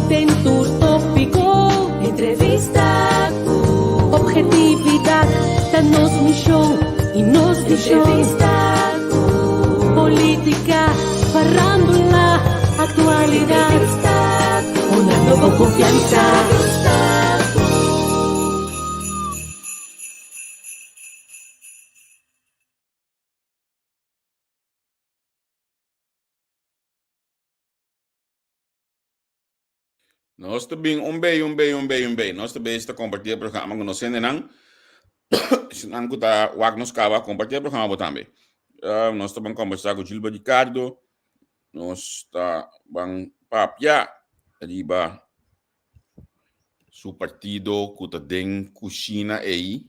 Dentro tópico, entrevista, objetividad, danos misión y nos visión. Entrevista, política, farándula, actualidad, una nueva confianza. Nós também um bem. Nós também está compartilhando o programa com nós ainda não. Se não está o nos cava compartilhar o programa também. Nós estamos conversando com o Gilberto Ricardo. Nós está bang papia riba su partido que está dentro cozinha aí.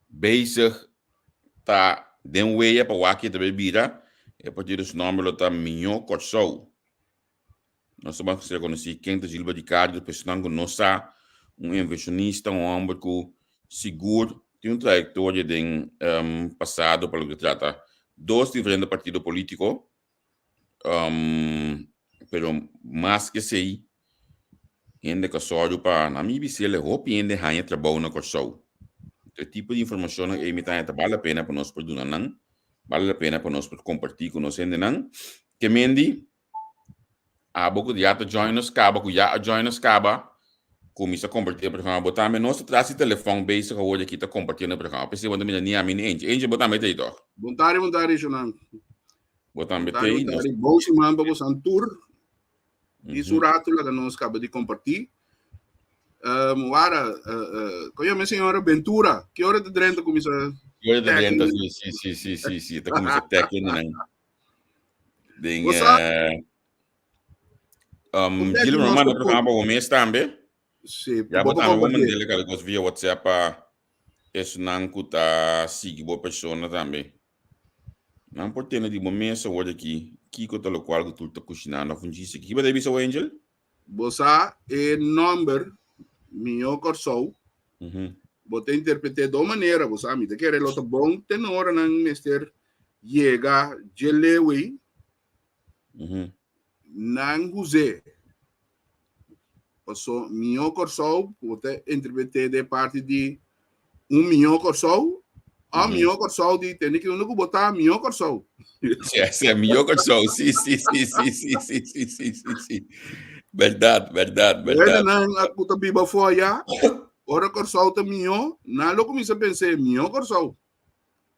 Bezig tá den weia para o aqui da bebida. É partido o nome lo tá Minho Corsou. Nós estamos reconhecendo quem é Gilberto Ricardo, pessoal que nós inversionista, homem que seguro, tem trajetória de passado para o que trata dois diferentes partidos políticos, pero mais que sei, ainda que só para na minha visão, ele hope ainda ganha trabalho na Corsou. O tipo de informação que me está vale a pena para nós produzir, não vale a pena para nós compartilhar com nós ainda não. Que mendi pouco de ato join nos caba, que já join nos caba, começa a compartilhar o programa, botar me nosso traz telefone base que hoje aqui está compartilhando o programa. Pensei quando me nem a mim Angel botar me aí então. Bom tarde, Jonan. Botar me aí. Bom semana para você tour. E surato lá que nós acaba de compartilhar. Agora, conhece a senhora Ventura, que hora de drenta começa? Que hora de drenta, sim, está começando técnico, né? Gilberto Romano programa para o mês também. Sim. Já botamos o momento dele que nós via WhatsApp isso não custa seguir boa pessoa também. Não pode ter de momento só hoje aqui que o tal qual que tu está cozinhando funciona isso. Que vai ter visto o Angel? Você é number Minho Corsou. Você interpreta de uma maneira, você sabe, que é outro bom tenor não mister chega Jelewi. Não José. Passou Minho Corsou, você interpreta de parte de Minho Corsou. Minho Corsou de tem que não botar Minho Corsou. Sim, é Minho Corsou. Sim. Verdade. Não, a puta biba foi já. Ora Corsou também, não lo começa a pensar Minho Corsou.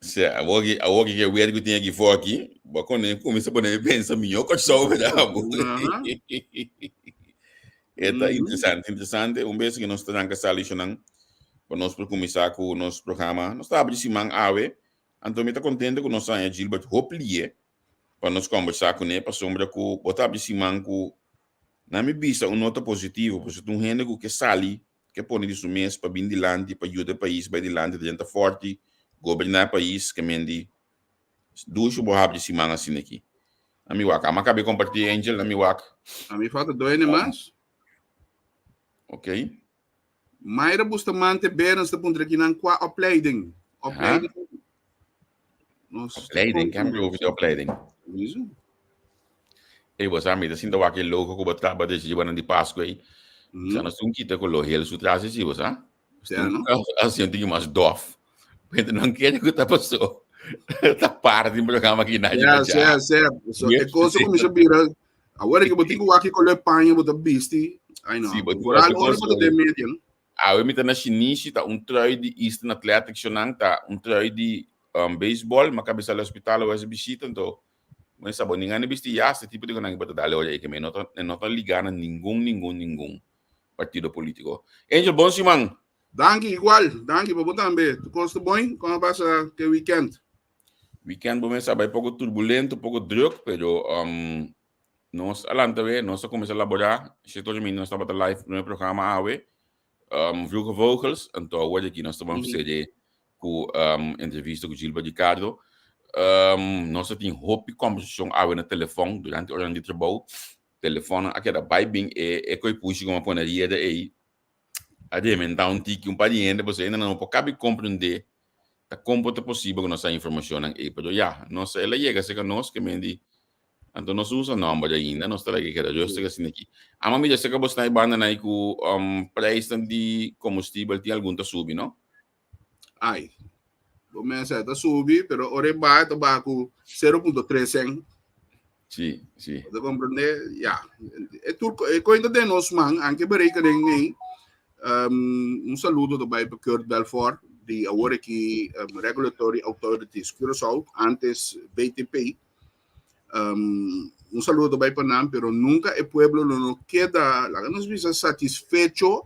Sim, a que eu que tinha aqui fora aqui, quando começa a pensar Minho Corsou, verdade? É interessante. Beijo que nós estamos na sala para nós começar com o nosso programa. Nós estamos abrindo ave. Então, eu estou contente com nós a Gilberto Hoplier para nós conversar com ele, para sombra que botar abrindo com na minha vista nota positivo, porque tem gente que sali, que põe isso mês para vir de lande, para ajudar o país, para de lande, de gente forte, governar o país, que mendi duas ou abrir semana assim aqui. A minha waka, mas acabei de compartilhar Angel na minha waka. A minha falta dois mais. Ok. Mayra busta mante berens de puntre aqui na opleiding. Opleiding, cambio over de opleiding. Isso. E você sabe, assim, da waka logo que botar para decidir para de Páscoa aí. Já nós temos que ter com o ele se traz assim, você sabe? Assim, eu tenho mais dof. Então não quero que tá passou. Tá parte do programa aqui na certo. É coisa como isso vira. Agora que eu tenho aqui com o panho, botar bisti. Ai não. Agora eu botar de média, não? Eu me na chinês tá trai de Eastern Athletic Shonang tá trai de baseball, mas cabeça do hospital o SBC então. Mas sabe ninguém bisti já esse tipo de coisa que botar dali olha que me não tá ligado a nenhum partido político. Angel, bom semana. Danke, igual. Danke, por botar também. Tu gosta bem? Como passa que weekend? Weekend, bom, sabe, pouco turbulento, pouco druk, pero nós alantave, nós começamos a elaborar, se todo mundo nós estava live no programa AWE, Vroege Vogels, então hoje aqui nós estamos fazer com entrevista com Gilberto Ricardo. Nós temos hope conversação AWE no telefone durante a hora de trabalho. Telefone, aquela bem é que eu puxo uma panaria daí. A inventar tique pariente, você ainda não pode compreender como é possível que nossa informação aí, pero já, nós ela chega a ser que nós que mendi Então nós usamos nome ainda, nós estamos aqui cada justo assim aqui. A mami já sei que você está banda aí com preço de combustível tem algum tá subir, não? Ai, começa a subir, pero ora vai com 0.3. Sim, sim. Você compreende? Já. É tudo, é coisa de nós, man, anche bereiken nem. Saludo também para Kurt Belfort, de agora que Regulatory Authorities Curaçao, antes BTP. Saludo também para nós, pero nunca o pueblo não queda, nos visa satisfecho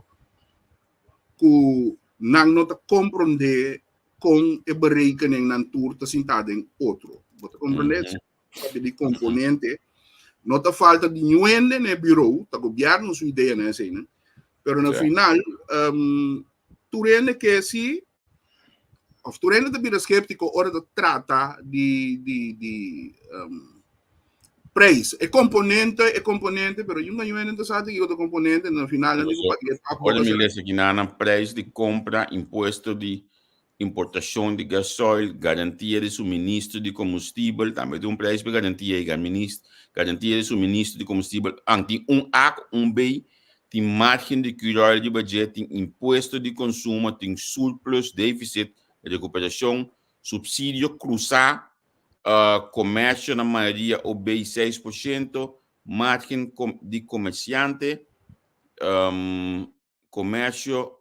que não te compreende com o bereiken na turta sentado em outro. Você compreende? De componente, não te falta de nenhum no bureau, o governo sua ideia nessa, né? Pero no final, tu rende que se, ou tu rende de vida skeptico, hora de trata de preço. É componente, pero yung ngayon ito sa atin, yung componente, no final, não digo para olha, me lê aqui na preço de compra, imposto de importação de gasóleo, garantia de suministro de combustível, também tem preço de garantia de suministro de combustível, tem A, B, tem margem de curar de budget, tem imposto de consumo, tem surplus, déficit, recuperação, subsídio, cruzar, comércio na maioria OB 6%, margem de comerciante, comércio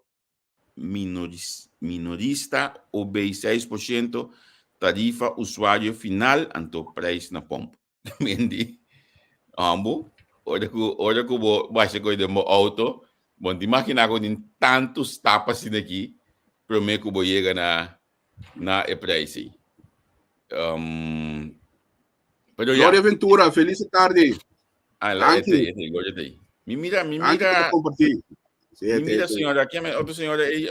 minorista OB 6%, tarifa usuário final, então preço na pompa. Mendi, olha que eu baixa coisa do meu auto, bom, te imagina que tem tantos tapas aqui, para mim que eu vou chegar na preço. Glória Ventura, feliz tarde. Me mira. Mira, senhora, aqui é outra senhora aí,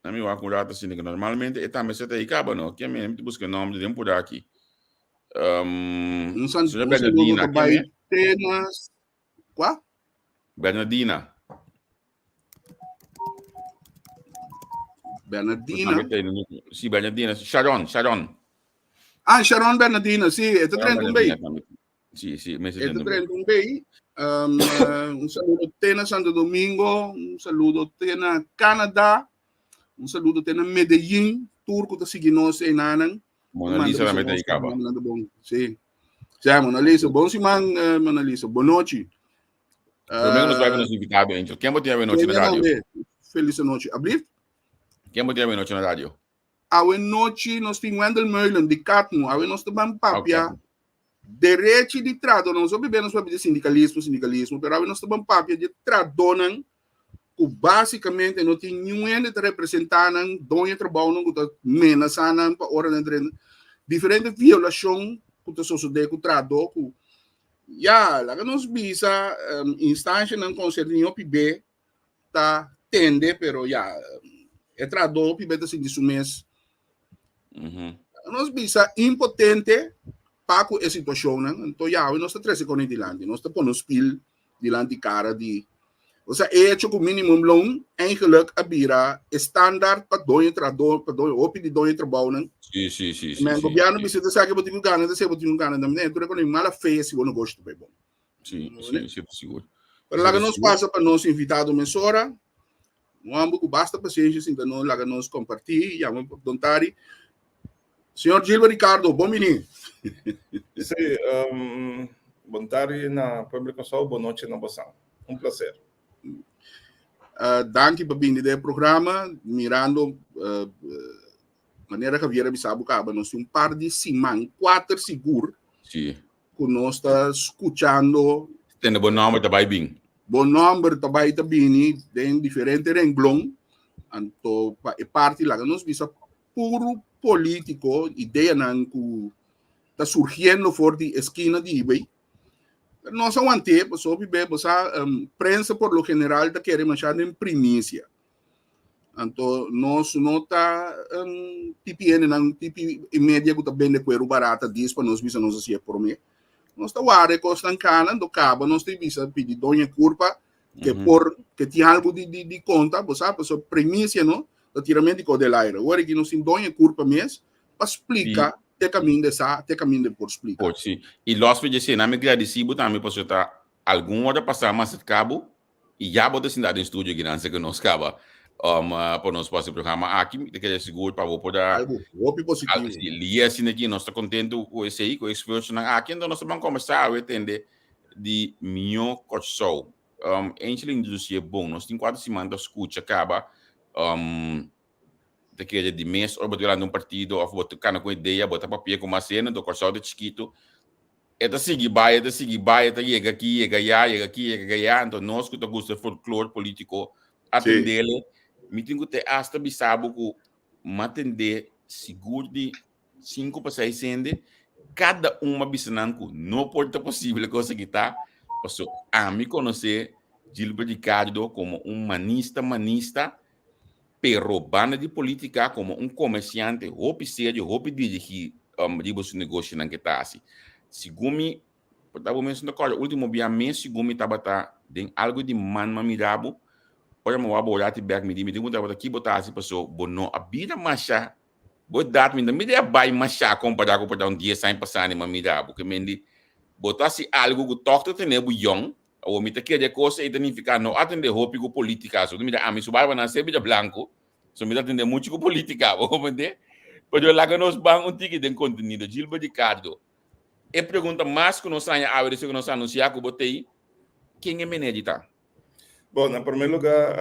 na minha curata assim, que normalmente é também você tem cabo, não? Que é mesmo busca o nome de por aqui. Senhora Bernardina, que é temas. Qual? Bernardina. Sim, Bernardina. Sharon. Ah, Sharon Bernardina, sim, é do trem também. Sim, mas é do trem também. Saludo tena Santo Domingo, saludo tena Canadá, saludo tena Medellín, Turco tá seguindo nós em Nanan. Mona Lisa também tem cabo. Sim. Já, Mona Lisa, bom semana, Mona Lisa, boa noite. Pelo menos vai nos invitar, então. Quem botou a noite na rádio? Feliz noite. Abrir? Quem botou a noite na rádio? A noite nós temos Wendel Meulen de Catmo, a nós temos papia. Direito de trado, não só bebendo sobre sindicalismo, mas nós temos papia de tradonan, que basicamente não tem nenhum de representar onde trabalham, que está menaçando para hora de diferente violação que está sucedendo com o trado, já, lá que nós visa instância não consegue o PB tá tende, pero já é trado o PB está sendo mês. Nós visa impotente para a situação, né? Então já nós está três com dilante, nós está pondo spil dilante cara de, ou seja, é hecho com minimum loan, eigenlijk a bira standaard para dois trado, para dois op de dois trabalho, né? Sim. Mas o governo precisa saber que botinho gana, de ser botinho gana também, então é quando mala feia se você não gosta bem bom. Sim, seguro. Para lá que nós passa para nós invitado mensora, não há muito basta paciência, então nós lá que nós compartilhamos, já vamos dontar. Senhor Gilberto Ricardo, bom menino. Sim, bom tarde na publicação, boa noite na vossa. Prazer. Danke por vir do programa, mirando maneira que viera Bissau Caba, nós temos par de semanas, 4 seguro, que nós está escutando. Tem bom nome também bem. Bom nome também tem diferente renglão, então parte lá que nós visa puro político, ideia não que está surgindo fora de esquina de eBay. Nós aguantamos, soube bem, prensa por lo general está querendo achar em primícia. Então, nós não está tipiendo, tipi média que está bem de cuero barata, diz para nós visa nós assim por mim. Nós está guarda costa em cana, do cabo, nós tem visa pedir dona curva, que tem algo de conta, você primícia, não? Tiramento de codelaira. Agora que nós temos dona curva mesmo, para explicar te caminho de por explicar. Pode sim. E nós podemos dizer, na minha agradecido também para estar alguma hora passar mais de cabo e já botar assim em estúdio grande que nós acaba para nós fazer o programa aqui, que é seguro para poder Algo positivo. ali assim aqui nós está contente com esse aí, com esse esforço aqui, então nós vamos começar a entender de minha coração. Enche indústria bom, nós temos 4 semanas de escuta acaba de mês ou botar um partido ou botar com ideia, botar papel com uma cena do coração de chiquito. Eta seguir vai, eta chega aqui, chega já, então nós que gosta de folclore político atender, me tenho que ter hasta bisabo que atender seguro de 5 para 6 cende, cada uma bisananco, não pode ser possível conseguir tá, passou a me conhecer Gilbert Ricardo como manista, pero banda de política como comerciante, hopi sério, hopi dirigir de negócio na que tá assim. Segundo estava mencionando o último dia mês, segundo estava tem algo de manma mirabo, olha mo aborar te back me digo estava aqui botar assim passou bono a vida macha, botar me dá vai macha comparado com um dia sem passar nem mirabo, que mendi botar se algo que toca tem nebo young, ou me te de coisa e ficar no atender hopi com política, so me dá a mim subava na sebida blanco, so me dá atender muito com política, vou entender? Porque lá que nós vamos tique de conteúdo Gilbert Ricardo. E pergunta mais que nós temos a que nós anunciamos que botei, quem é Menedita? Bom, em primeiro lugar,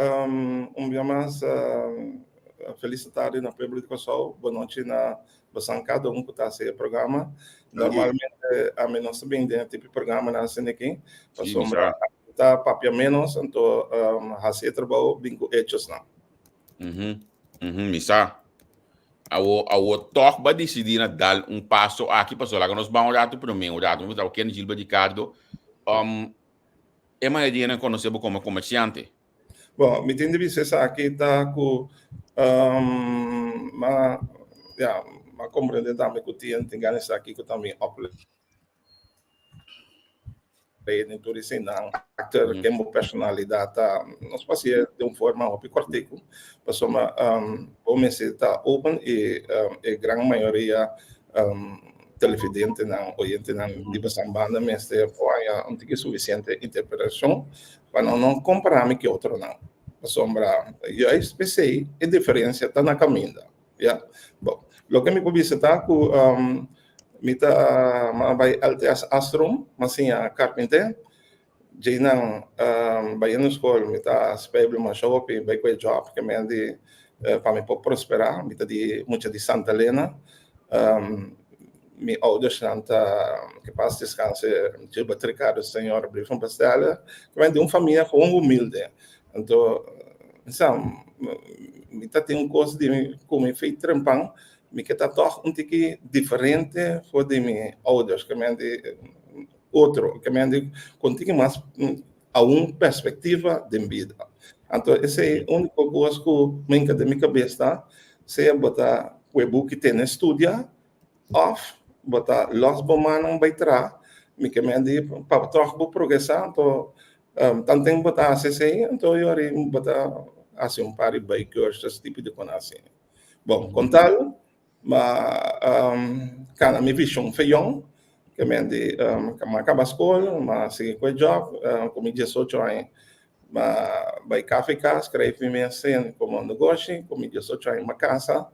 dia mais felicitar na Pebble de Cossol, boa noite na cada um que está a programa. Normalmente, a mim não se bem dentro tipo de programa na CNQ, para sombra, está papia menos, então, a trabalho bingo hechos não. Misa. A toque vai decidir dar passo aqui para lá que nós vamos dar para mim, vamos dar o que Gilbert Ricardo, é mais dinheiro conhecido como comerciante. Bom, me entende que você aqui está com uma compreender também que tem ganas aqui que também em tudo isso não actor que é uma personalidade nós passamos de forma muito cortico passou o mês está open e a grande maioria televidente não oyente não de sambanda mas não tem suficiente interpretação para não comparar que outro não passou eu especiei a diferença está na caminho bom lo que me publica está com mita vai alteas astrum masinha carpenter jinang bayan school mita spable ma shop vai com job que me andi para me prosperar mita de muita de Santa Helena mi ouders santa que passa descanse Gilbert Ricardo senhor Brifon Pastela que vem de uma família com humilde então mita tem coisa de como feito trampão me que está toch tique diferente foi de mim outros que me de outro que me de contigo mais a perspectiva de vida então esse é o único coisa que me de minha cabeça se botar o book que tem estudia off botar los bomanos vai tra me que me de para toch o progressar então tanto tem botar assim então eu ari botar assim par de bikers esse tipo de coisa assim bom contalo mas kana mi vision feion que me de acaba a escola mas seguir com o job como 18 anos mas vai café casa escrevi minha cena como negócio como 18 anos uma casa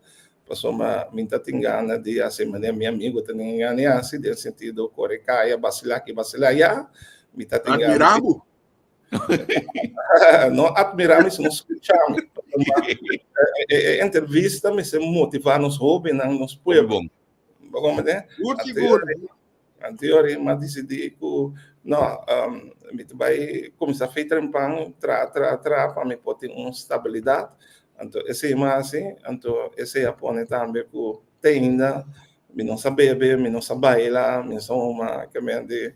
passou uma minha tingana de assim minha amigo tem ganhar assim de sentido corecaia basilar ya me tá tingana não admiramos não escuchamos entrevista me se motivar nos hobbies nos pueblos vamos ver anterior mas decidi que não me vai começar a fazer trampão para me poder uma estabilidade então esse é mais assim então esse é põe também que tem ainda me não sabe beber me não sabe bailar me sou uma que me de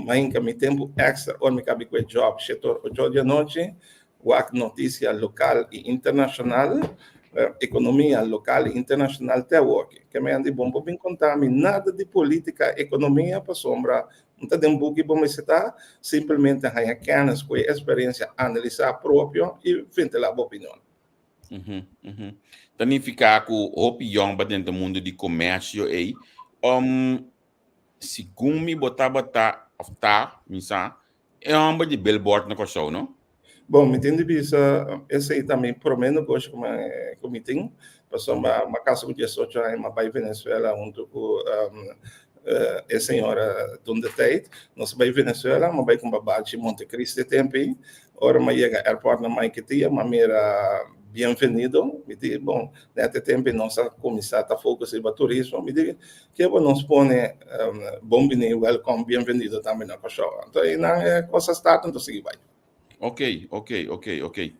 ainda me tempo extra ou me cabe com o job setor hoje de noite a notícia local e internacional, economia local e internacional te work. Que me andi bom bem contar nada de política, economia para sombra, não tem um pouco bom estar simplesmente ganhar canas com experiência, analisar próprio e ventilar a opinião. Significa que o opinião dentro do mundo de comércio aí, segundo me botar misa, é um de billboard na coisa, não? Bom, me entende bisa esse aí também por menos gosto como tem, passou uma casa com 18 anos, uma vai Venezuela junto com a senhora Donde Tate, nós vai Venezuela, uma vai com babate Monte Cristo de tempo, ora uma chega aeroporto na mãe que tinha, uma mera bem-vindo, me diz, bom, nesse tempo nossa comissão está focusada no turismo, me diz, que bom nos põe bom vinho, welcome, bem-vindo também na coisa. Então, aí não é coisa starta, então seguir vai. Ok.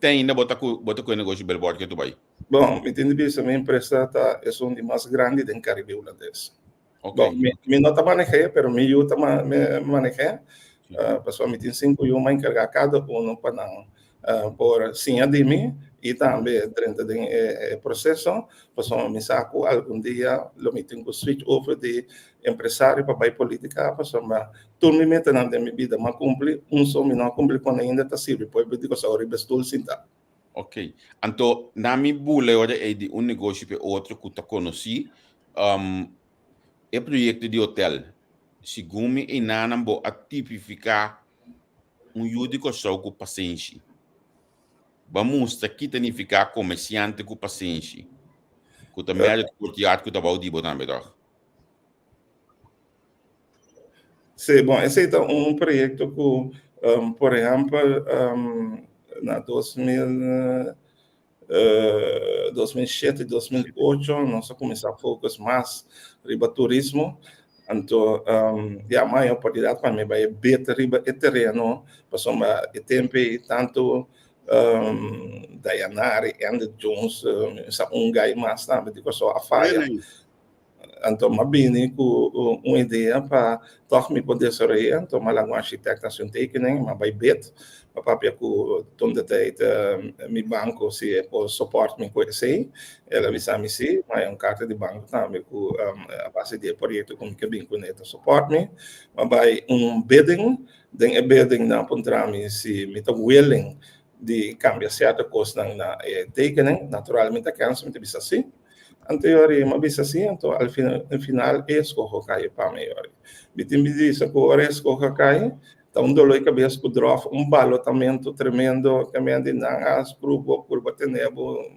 Tem ainda botar com o negócio billboard que tu vai? Bom, me entende bem, a minha empresa é uma das mais grandes do Caribe holandês. Ok. Bom, me não está manejando, mas me ajuda a manejar. Pessoal, me tem 5 anos a encarregar cada um para não por sim de mim e também dentro do processo, pessoal, me saco algum dia, me tenho que switch over de empresário para a política, pessoal, mas tudo me mete na minha vida, mas cumpre, só me não cumpre quando ainda está sirve, depois eu digo, só ribe estou sinta. Ok. Então, na minha bula, hora é de negócio para outro que eu conheci, é projeto de hotel. Segundo me, e não vou tipificar judico só com paciente. Vamos mostrar que significa comerciante com paciente. Que também é o teatro que eu vou dizer também, Sim, bom, esse é um projeto que, por exemplo, na 2007, 2008, nós começamos a focar mais no turismo. Então, a maior oportunidade para mim é ver o terreno, passamos o tempo tanto Dayanari, Andy Jones, um gai mais também, digo só a faia. Então, eu vim com uma ideia para me poder sorrir. Então, eu sou um arquiteto assim, técnico, mas vai bet, para que onde está meu banco se pode suporte me conhecer. Ela me sabe se, mas um carta de banco também com a base de projeto com que bem conecta suporte me. Mas vai bidding, den bidding na pontra me se me tô willing de cambiar certa coisa na técnico, naturalmente a cansa me bisa assim. Anteriori, ma bisa assim, então al final escorro cai para maior. Bitim bisa que o escorro cai, então dolo cabeça com drop balotamento tremendo, caminhando na as grupo por bater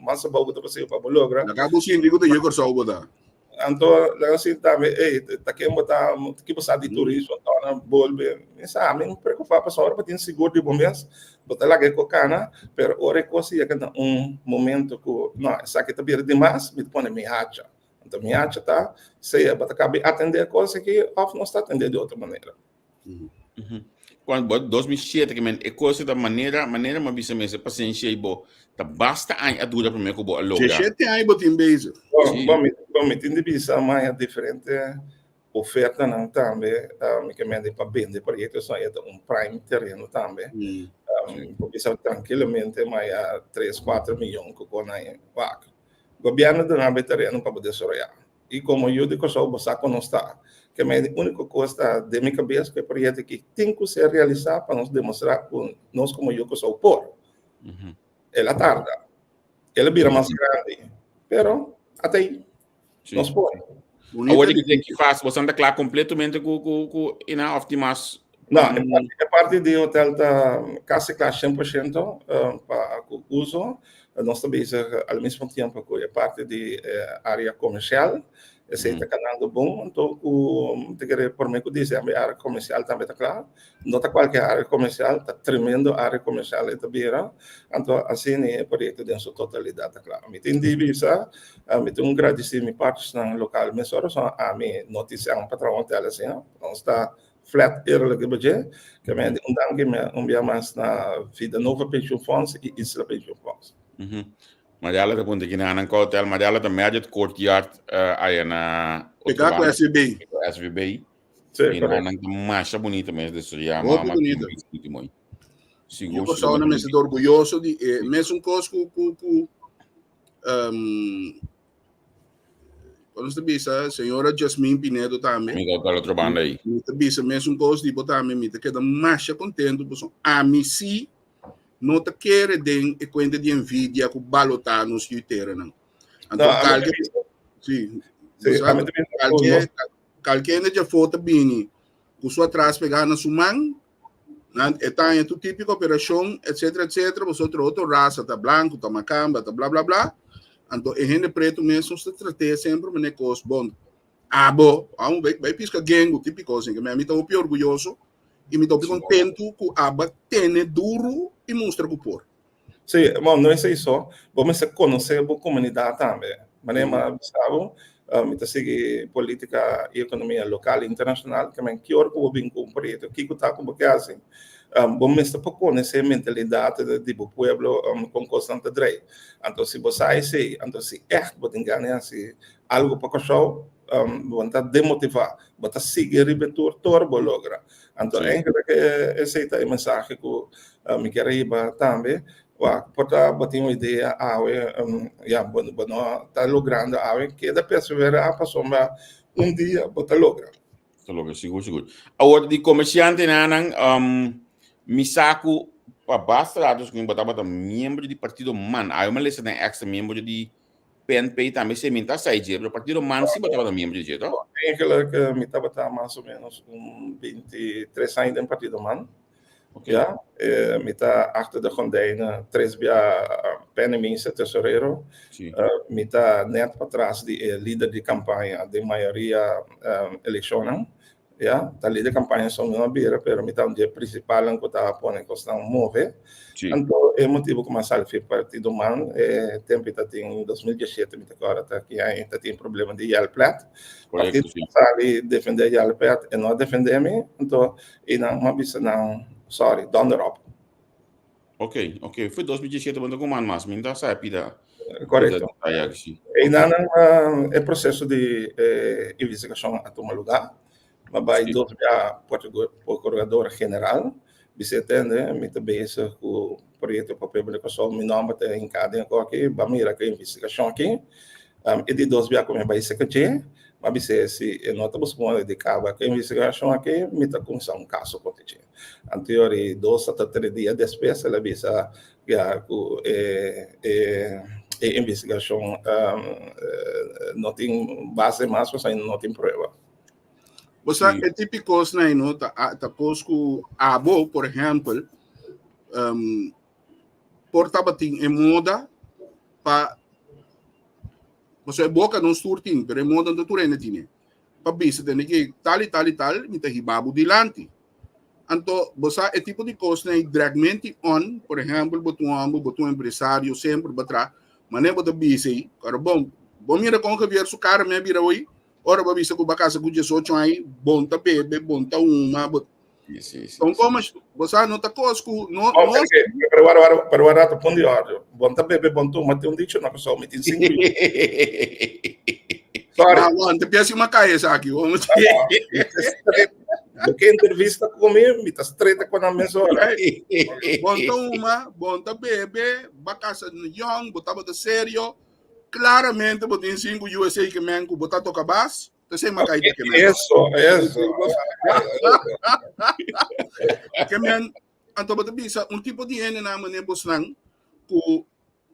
mas a boa para para logra. Acabo sim, digo de jogar só botar. Então, assim também, tá que botar que passar de turismo, então bolbe, essa me preocupar para hora para ter seguro de bombeiros, botar lá que cocana, pero ora coisa é que momento que não, essa aqui tá bem demais, me põe me hacha. Então me hacha tá, sei, para caber atender coisa que off não está atendendo de outra maneira. Quando 2007 que men coisa da maneira mas bisa mesmo paciência e bo tá basta a dura para mim que bo logra. 17 anos botin base. Bom, me tem bisa mais diferente oferta não também, que me para vender projetos só é prime terreno também. Bisa tranquilamente mais 3, 4 milhões que com aí vaca. Governo dá terreno para poder sorrir. E como eu digo só você não está, que a única coisa de minha cabeça que é projeto que tem que ser realizado para nos demonstrar que nós como eu que sou por. Ela tarda, ela vira mais grande, pero até aí nós podemos. Agora que faz, você anda claro completamente com ina optimas. Não, a parte de hotel tá quase claro 100% para o uso. Nós também ao mesmo tempo com a parte de área comercial, esse está canal bom, então o por mim que diz a área comercial também está claro, não está qualquer área comercial, está tremendo área comercial está beira, então assim é projeto de sua totalidade está claro. Me tem divisa, me tem agradecer parte no local, mas só a minha notícia um patrão hotel assim, não está flat eerlijk budget, que me danke mais na vida nova pension funds e Isla pension funds. Madela da punta que na hotel, Madela da média de courtyard aí na Pegar com SB. SVB. Sim, E na marcha bonita mesmo desse já, muito bonita. Eu sou me sinto orgulhoso de mesmo coisa com quando você bisa, senhora Jasmine Pinedo também. Amiga da outra banda aí. Me bisa mesmo coisa de botar me que da marcha contento, a mim sim não te quer den e cuenta de envidia que balotanos e terem. Então, sim, qualquer já foto bini, com sua atrás pegar na sua mão, é tudo típico operação, etc, vosotros outro raça, tá branco, tá macamba, tá blá blá blá. Então, a gente preto mesmo se trata sempre de negócio bom. Vamos ver, vai piscar gengo, típico assim, que me estou orgulhoso e me estou contente que a aba tem duro e mostra que por. Sim, bom, não é isso. Vamos conhecer a comunidade também. Mas sabe, me segue política e economia local e internacional, que me que orgulho bem com o projeto, que está com o que assim. Vamos conhecer a mentalidade do povo com constante drive. Então, se você aí, então se você ganha algo para o show, você demotivar, você seguir o turbo logra. Então, é que essa é a mensagem que me quero ir também. Pode bater uma ideia, está logrando, que da perseverar para dia, pode lograr. Seguro. Agora, de comerciante, Misaku, basta dados que botava membro do partido MAN. Aí uma lista de ex-membro de PNP também se minta sai de o partido MAN se botava membro de jeito. É aquela que me estava mais ou menos 23 anos no partido MAN. Okay. Ja, me está achter de gordijnen, 3 jaar PNMense tesoureiro, me está net para trás de líder de campanha de maioria eleição, ja, tá líder de campanha são uma beira, pero me está um dia principal em que está pondo em questão mover, então é motivo que mais salve partido man, tempo está em 2017 me está agora tá aqui ainda tem problema de Yalplat, partido sabe defender Yalplat e não defender me, então e não uma vez não sorry, Donderop. Ok. Foi 2017 quando com mas me dá essa pida. Correto. E não é processo de investigação a tomar lugar. Mas vai dois já procurador general, você entende? Me também esse o projeto para publicação, meu nome está em cada aqui, vamos mirar que investigação aqui. E de dois já como vai ser que mas se nota buscando de cabo que investigação aqui, me está com um caso contigo. Anterior 2 a 3 dias depois, ela visa já investigação não tem base mais, mas não tem prova. Você é típico, né? Não tá cosco abo, por exemplo, portava em moda para você boca não surtim, pero moda do turene tinha. Para bisa tem que tal, me tá ribabo dilante. Então, você é tipo de coisa né? Dragmente on, por exemplo, botou empresário sempre batra, mas nem botou bisa aí. Cara bom mira com que vier su cara me vira hoje. Ora para bisa com bacasa com 18 aí, bom tá bebê, bom tá uma. Então, como você não tá cosco, não. Para o rato pão de óleo, bom tá bebê, bom tu, mas tem um dicho na pessoa, me tem 5 minutos. Sorry. Te pensa uma cabeça aqui, vamos. Que entrevista comigo, me tá estreita com a mensagem. Bom tá uma, bom tá bebê, bacasa no young, botava de sério. Claramente, botem 5 USA que me han botar toca base. Você uma caída que me Isso. Que me então botar bisa um tipo de ene na maneira bosnan que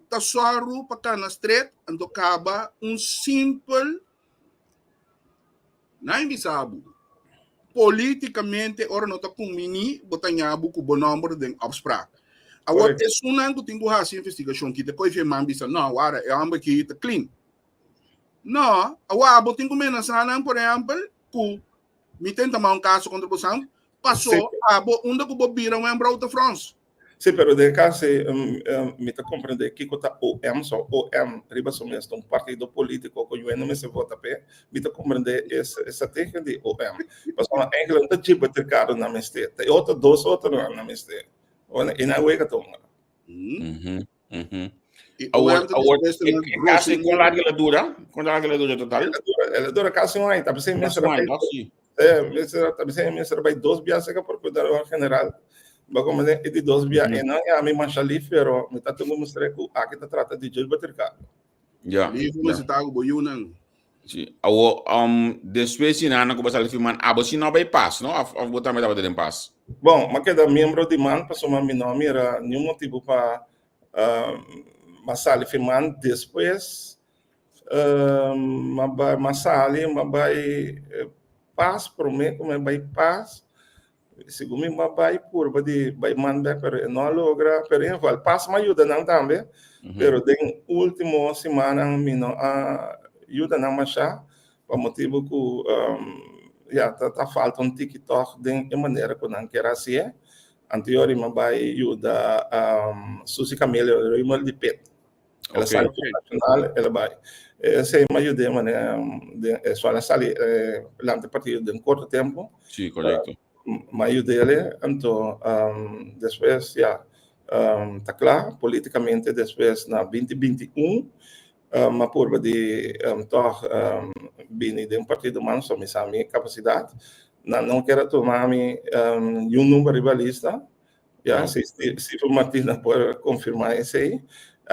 tá suaro para cá na street, então acaba um simple não bisabo. Politicamente, ora não tá com mini, botar nhabu com bom número de absprak. Agora, é sunang que tem que fazer investigação que depois vem man bisa, não, agora é amba que tá clean. Não, agora tem que menos por exemplo, que me tenta um caso contra você, passou a onde que bobira um embra outra France. Sim, pero de caso me tá compreender que tá OM só OM riba só mesmo um partido político que eu não se vota pé, me tá compreender essa técnica de OM. Passou a England tá tipo de cara na mestre, tem outra dois outra na mestre. E na uega tonga. Agora, caso com larga dura total. Ela dura caso não aí, tá pensando mesmo tá pensando mesmo vai 2 viagens por cuidar do general. Ba como de 2 viagens, não é a minha mancha ali, pero me tá tendo mostrar que aqui tá trata de Gilbert Ricardo. Já. Livro mas tá com boiunan. Sim. Depois se não que você filmar, se não vai pass, não? A botar mais da dentro pass. Bom, mas cada membro de man passou uma meu nome era nenhum motivo para masali firman depois masali vai paz por mim como vai paz segundo me vai curva de vai mandar pero não logra pero igual paz me ajuda não também pero den último semana me não ajuda não mais para motivo que tá falta TikTok de maneira que não quer assim anterior me vai ajudar Suzy Camila Raymond de Pet ela sai nacional ela vai se me ajuda maneira só ela sai lá de partido de curto tempo sim correto me ajuda ele então depois tá claro politicamente depois na 2021 uma curva de bini de partido humano só me sabe capacidade não quero tomar um número rivalista se for Martina pode confirmar isso aí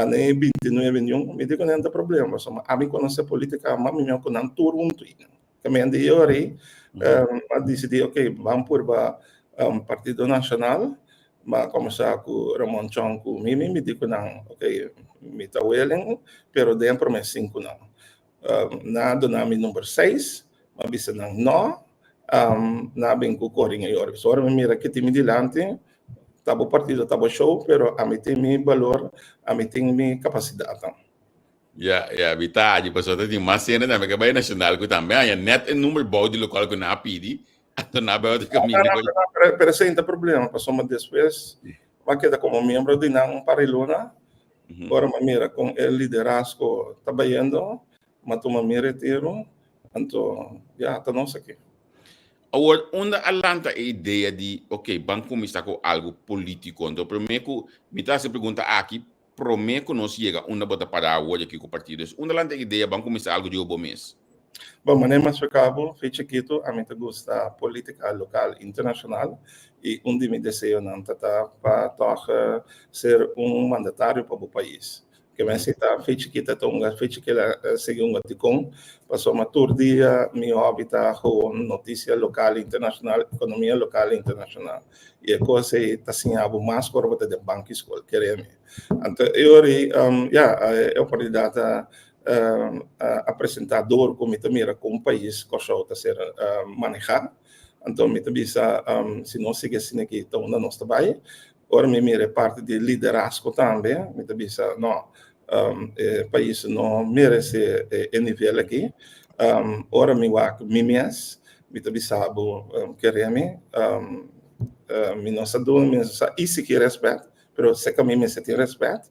nem 29 nenhum me digo não tem problema só a mim conhecer política mas me não conhecer tudo que me andei aí decidi ok vamos por partido nacional mas começar com Ramon Chong com mim me digo não ok me está willing pero dentro me 5 não nada na mi número 6 mas bisa não na bem com corinha agora só me mira que time dilante tabo partido tabo show pero a mim tem meu valor a mim tem minha capacidade vitade pessoal tem mais cena também que vai nacional que também é net número bom de local que na pedi então na bem de caminho pero sem problema passou uma depois vai quedar como membro de não parilona agora me mira com o liderazgo trabalhando mas toma me retiro então tá não sei aqui agora onde alanta a ideia de ok banco me está com algo político então primeiro me está se pergunta aqui prometo não chega onde bota para hoje aqui com partidos onde alanta a ideia banco me está algo de o bom mês bom mas nem mais ficava feito Quito a mim te gusta política local internacional e onde me desejo não para ser mandatário para o país que me aceita feito Quito então feito que ela segundo a Ticom passou uma tour dia meu hábito com notícia local internacional economia local internacional e a coisa está assim algo mais correta de banco escola queremos então eu é oportunidade apresentador como também com um país que está ser manejar então me também se não sigue assim aqui então não está bem agora me mira parte de liderazgo também me também não país não merece nível aqui ora me vai mês me também sabe queremos me não sabe isso que respeito pero se que me se tem respeito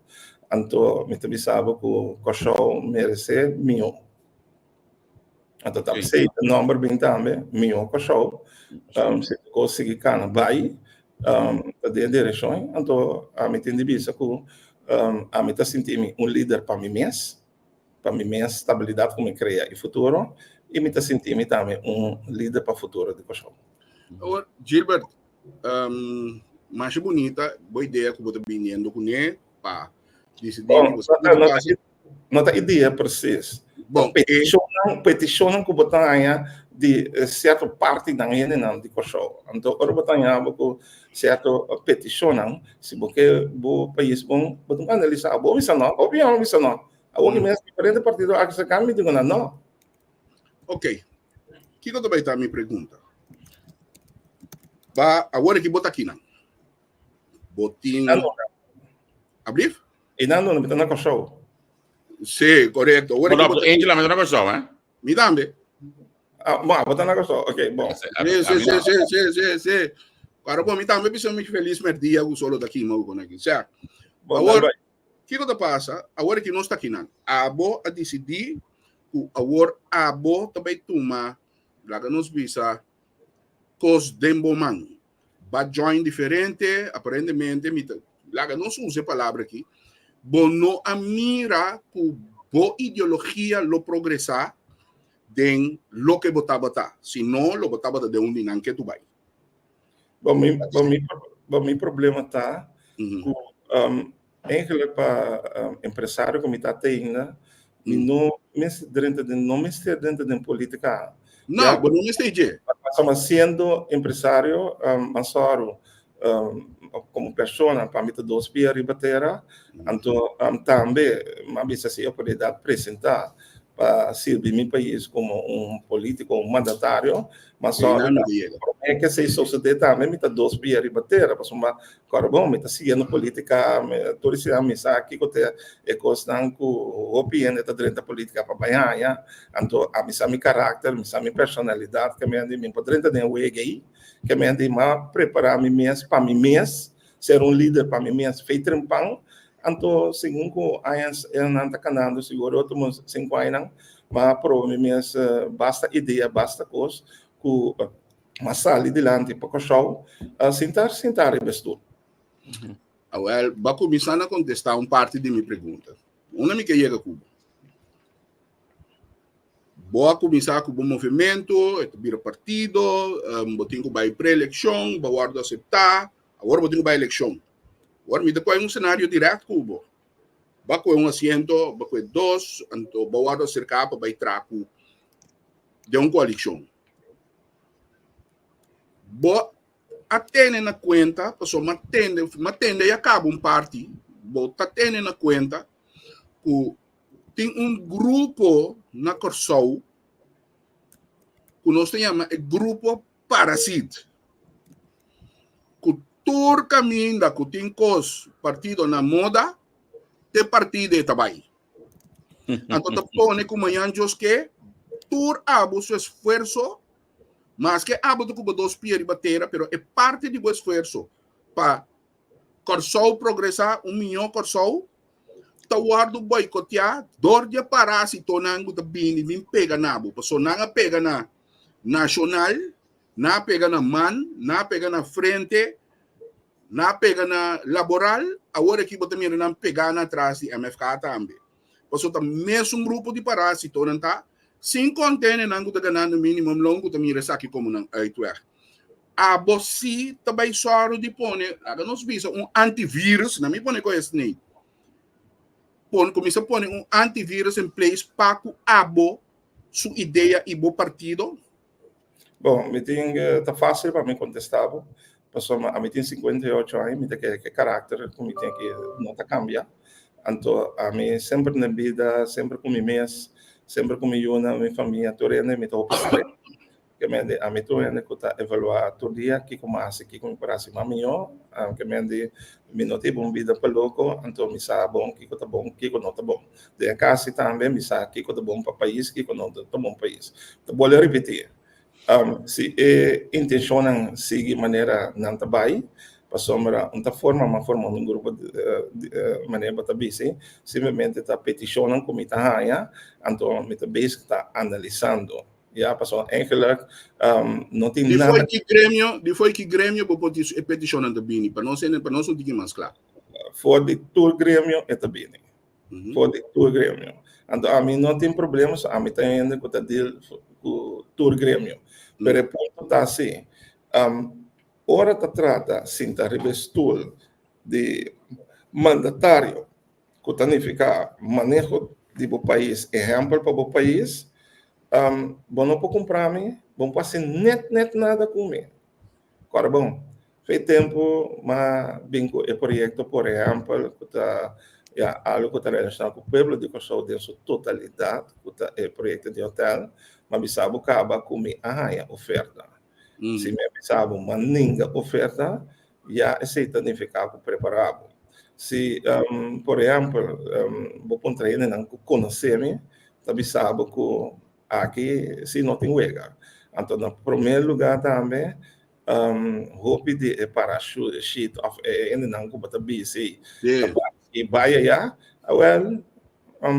então me também sabe que o show merece meu então tá sei o número bem também meu show se conseguir cana vai de direção então a mim tem de vista que a mim tá sentindo líder para mim mesmo estabilidade como criar e futuro e me tá sentindo também líder para o futuro de show Gilbert mais bonita boa ideia que você vindo com ele para decidir não tá ideia precisa bom peticionam que botar de certa parte da gente não de show então agora botar com certa peticionam se porque o país bom botar analisar bom isso não opinião isso não agora mesmo diferente partido a que se cambia digo não ok que eu também tá me pergunta ba agora que botar aqui não botin abrir e não botar na show sim correto agora que botar Angela me dá uma coisa me dá bom botar na show ok bom sim para mim também preciso me feliz merdia o solo daqui mal com aqui certo agora que passa agora que nós está aqui não abo a decidir o agora abo também toma lá que nos visa cos demboman va join diferente aparentemente lá que não se usa palavra aqui bono a mira ku bo ideologia lo progresar den lo que botava se não lo botava de onde não que tu vai bom meu problema tá com eigenlijk para empresário como está tendo não me dentro de política Não, mas não esteja. Estamos sendo empresário, Mansoro, como pessoa, para mim, dois pias ribatera, então, também, mas se eu puder apresentar para servir meu país como político, mandatário, mas só é que se sociedade também, me dois pias ribatera, para somar, agora bom, me seguindo política, toda essa mensagem aqui que é constante com o opinião da direita política para banhar, então, a minha caráter, minha personalidade, que me poderia ter um aí, que me ande mais preparar mim mesmo para mim mesmo, ser um líder para mim mesmo, feito um pão. Então, segundo eu não estou canando, seguro, outros 5 anos, mas provavelmente basta ideia, basta coisa, mas sair delante para o show, sentar e vestir. Well, vai começar a contestar parte de minha pergunta. Uma me que chega a Cuba. Vou começar com o movimento, vira partido, vou ter que ir para a eleição, vou aceitar, agora vou ter que ir para a eleição. Agora, me depois um cenário direto Cuba. Vai com assento, vai com 2, então vou cercar para ir traco de uma coalição. Vou atender na conta, pessoal, matende e acaba parte, vou atender na conta que tem grupo na Corsou que nós chamamos grupo parasita. Que todo caminho que tem partido na moda, tem partido de trabalho. Então, põe como amanhã que todo abo seu esforço, mas que abo do cubo 2 pies de bateria, pero é parte do esforço para Corsou progressar, milhão Corsou, tawardo boicotear, dor de parasito nango da bini, vim pega nabo, paso nanga pega na nacional, na pega na man, na pega na frente, na pega na laboral, agora que você também não pega na atrás de MFK também. Paso tá mesmo grupo de parasito não tá, sem contene nango da ganando mínimo longo também resaki como não aituer. A você também só de pone, agora nós visa antivírus, na me pone com esse nem. Começa a pôr antivírus em place para que abo sua ideia e bom partido? Bom, me tem tá fácil para me contestar, passou a mim tem 58 anos, me tem que caráter, como tem que não tá cambia. Então, a mim sempre na vida, sempre com mim mesmo, sempre com minha família, toda me tô que a mim tô que tá evaluar todo dia que como assim como parece melhor, que me não tem bom vida para louco, então me sabe bom que tá bom, que não tá bom. De casa também me sabe que tá bom para país, que não tá bom país. Então vou repetir. Se intencionam seguir maneira não tá bem, passou uma forma um grupo de maneira para bem, simplesmente tá peticionando como tá aí, então me tá bem está analisando. Já passou eigenlijk não tem nada. Depois que Grêmio é peticionando bem, para nós não dizer mais claro. For de todo Grêmio é também. For de todo Grêmio. Então a mim não tem problemas, a mim tem ainda com todo Grêmio. Mas o ponto está assim, ora tá trata sim tá revestul de mandatário que planificar manejo do país, exemplo para o país. Bom não pode comprar me, bom passar net nada comigo. Agora bom, fez tempo, mas bem o projeto por exemplo, que tá algo que está relacionado com o povo de Corsou de sua totalidade, que tá projeto de hotel, mas sabe acaba com a oferta. Se me sabe uma ninguém oferta, já aceita de ficar preparado. Se por exemplo, vou contar ele não conhecer-me, também sabe que aqui se não tem lugar. Então, no primeiro lugar também, roupa de parachute, sheet of ainda não como tá BC. E vai aí, well,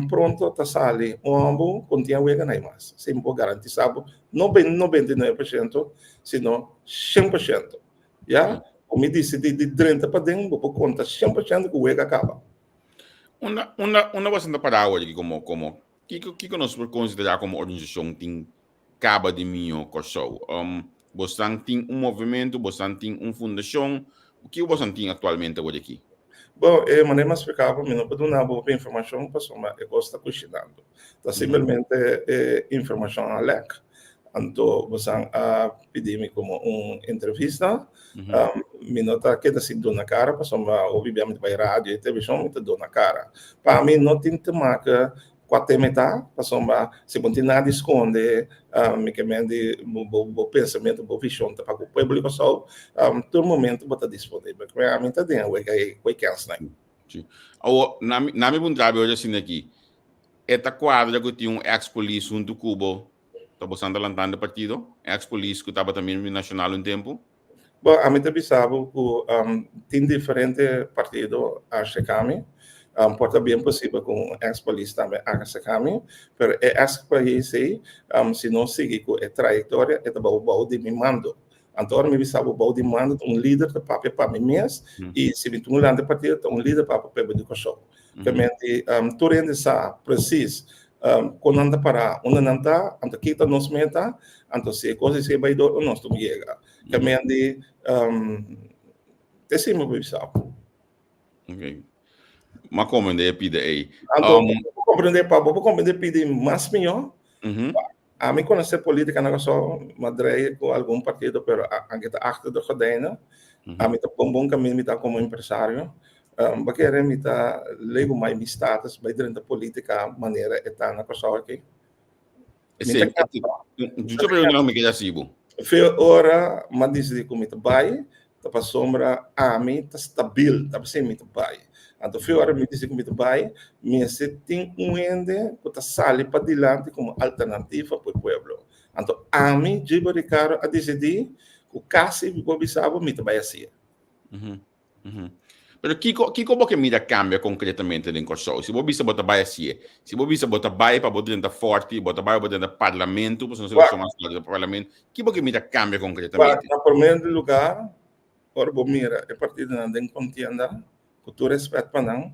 pronto tá sali, ambo continua lugar nem mais. Sem por garantir, sabe, não 99%, senão 100%. Já, como disse de 30 para dentro, por conta 100% que o lugar acaba. Uma bastante parábola aqui como que nós por considerar como organização tem caba de minho Corsou. Você tem movimento, você tem fundação. O que você tem atualmente hoje aqui? Bom, é maneira mais explicável, não pode dar boa informação para soma eu gosto questionando. Então simplesmente informação alec. Anto basang pedimi como entrevista. Mi nota que da sin dona cara, pasomba obviamente vai rádio e televisão me dona cara. Para mim não tem temaka quatemeta, pasomba se não tem nada esconde, me que mende bo pensamento, bo visão para o povo pessoal, todo momento bota disponível. Para mim tá dentro, vai cansar. Ou na me bundrabe hoje assim aqui. Esta quadra que tinha ex-police junto Cubo, estava sendo lançando o partido, ex-police que estava também no nacional um tempo. Bom, a mim também sabe que tem diferentes partidos a chegar-me. Pode bem possível com ex-police também a chegar-me, mas ex-police, se não seguir com a trajetória, é o de me mando. Então, me sabe o de mando líder de papel para mim mesmo, e se me um grande partido, líder para o povo de Kosovo. Realmente, tudo isso preciso. Quando anda para onde não está, anda kita nos meta, então se coisa se vai do nós tu chega. Realmente, tecimo bisa. Ok. Mas como ainda é pide aí? Então, vou compreender pedir mais melhor. A mim conhecer política não é só Madrid com algum partido, pero a gente acha do rodeio. A mim tá bom caminho, me tá como empresário. Bakere me tá lego mais mi status, vai dentro da política maneira é na coisa aqui. Sim, eu pergunto me que já sibo. Foi hora, mas disse que me tá vai, tá para sombra a mim tá stabil, tá sem me tá vai. Então foi hora me disse que me tá vai, me se tem ende que tá sali para dilante como alternativa para o povo. Então a mim Gibo Ricardo a decidir que quase vou bisabo me tá vai assim. Pero como que mira cambia concretamente em Kosovo? Se você bota vai assim, se você bota vai para botar dentro forte, bota vai para dentro parlamento, para não seleção mais do parlamento, que mira cambia concretamente? Na primeiro lugar, ora bom mira, é partido não tem contienda, com todo respeito para não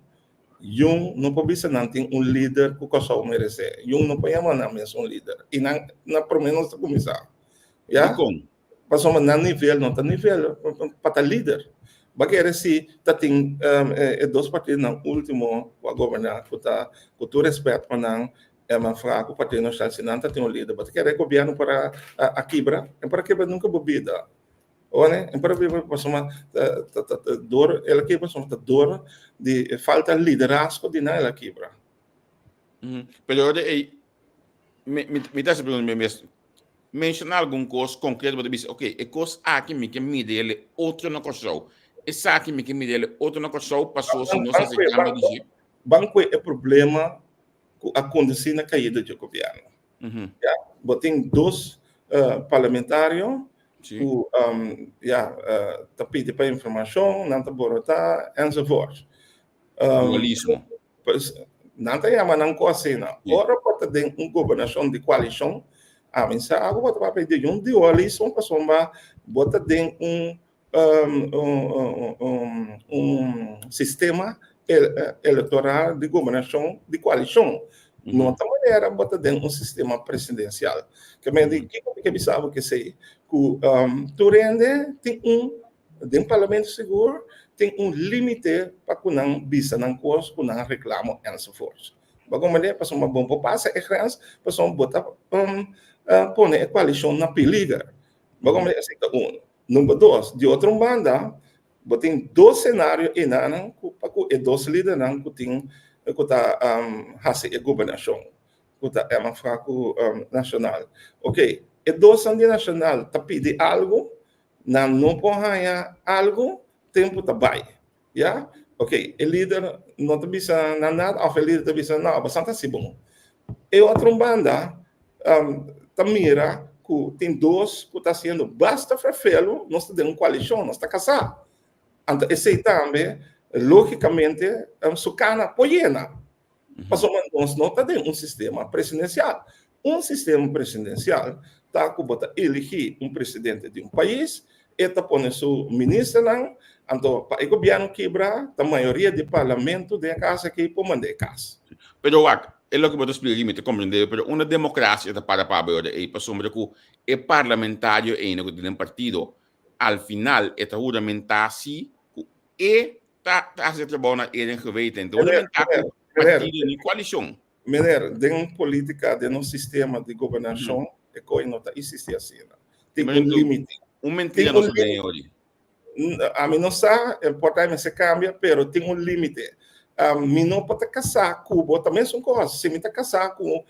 pode ser não tem líder que Kosovo merece, não pode chamar não mesmo líder, e na primeiro nós começar, já? Passamos na nível, não tá nível para líder. Bakere se tem dois partidos no último a governar com todo respeito para não é uma fraco o partido nacional se não tem líder, bakere governo para a quebra, é para quebra nunca bebida, olha, é para viver passamos dor, ela que passamos dor de falta liderazgo de na ela quebra. Pero me dá se perguntar mencionar algum coisa concreto para dizer, ok, é coisa aqui me que me dele outro no Kosovo. Essa aqui me que me dele outro na Kosovo passou se não se chama de banco é problema com a condição na caída do governo. Tem dois parlamentários que tá pedindo para informação, não tá borotar, e so forth. Dualismo. Não tá chamando não coisa não. Ora pode ter governação de coalição, a mensagem agora vai pedir dualismo para somar bota tem sistema eleitoral de governação de coalição. De outra maneira, bota dentro sistema presidencial. Que me diz que sabe que sei que Turende tem parlamento seguro, tem limite para que não visa não coisa, que não reclama e so forth. Como é para uma bom passa é grande, para uma bota pone a coalição na peliga. Como é assim Número 2, de outra banda, tem dois cenários e não que dois líderes não que tem que tá a governação, que tá é uma fraco nacional. Ok, e dois de nacional tá pede algo, não pode ganhar algo, tempo tá vai, já? Ok, o líder não tá bisa nada, o líder tá bisa não, bastante assim bom. E outra banda tá mira que tem dois que está sendo basta para fê-lo, nós temos uma coalição, nós está casado. Então, esse também, logicamente, é um sucana poiena. Nós não temos um sistema presidencial. Um sistema presidencial está que bota elegir um presidente de um país, e está pondo seu ministro lá, então, para o governo quebrar, a maioria do parlamento de casa aqui para mandar casa. Pero é lo que eu explico, me compreender, pero uma democracia está para ver e para sombra que é parlamentário e no de um partido, al final é juramentatie e tá se trabalha em geweten, então partido de coalição. Meneer, tem política de um sistema de governação e coisa não existe assim. Tem Mas um limite. mentira Tem não limite. tem hoje. A mim não sabe, o portal se cambia, pero tem um limite. Me não pode casar com o também são coisas. Se me está casar com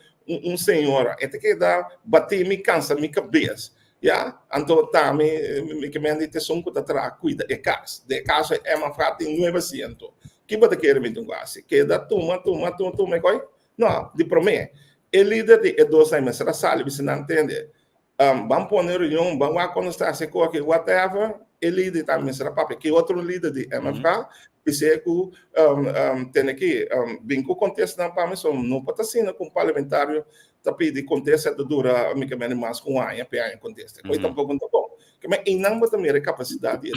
senhor, é que dá bater me cansa minha cabeça. Ja, então tá, me que me dite som que tá cuida de casa é uma frata em 900. Que você quer me dizer assim? Que dá toma, coi? Não, de promê. Ele de dois anos será sala, você não entende? Vamos pôr reunião, vamos lá quando está se coque whatever, ele de também será papo que outro líder de MFK, disse que tem aqui, bem que o contexto não para mim não pode assim com parlamentário tapi di contest itu dura mi kemana mas com a PA em contest. Coisa tampouco não bom. Que mas em não botar minha capacidade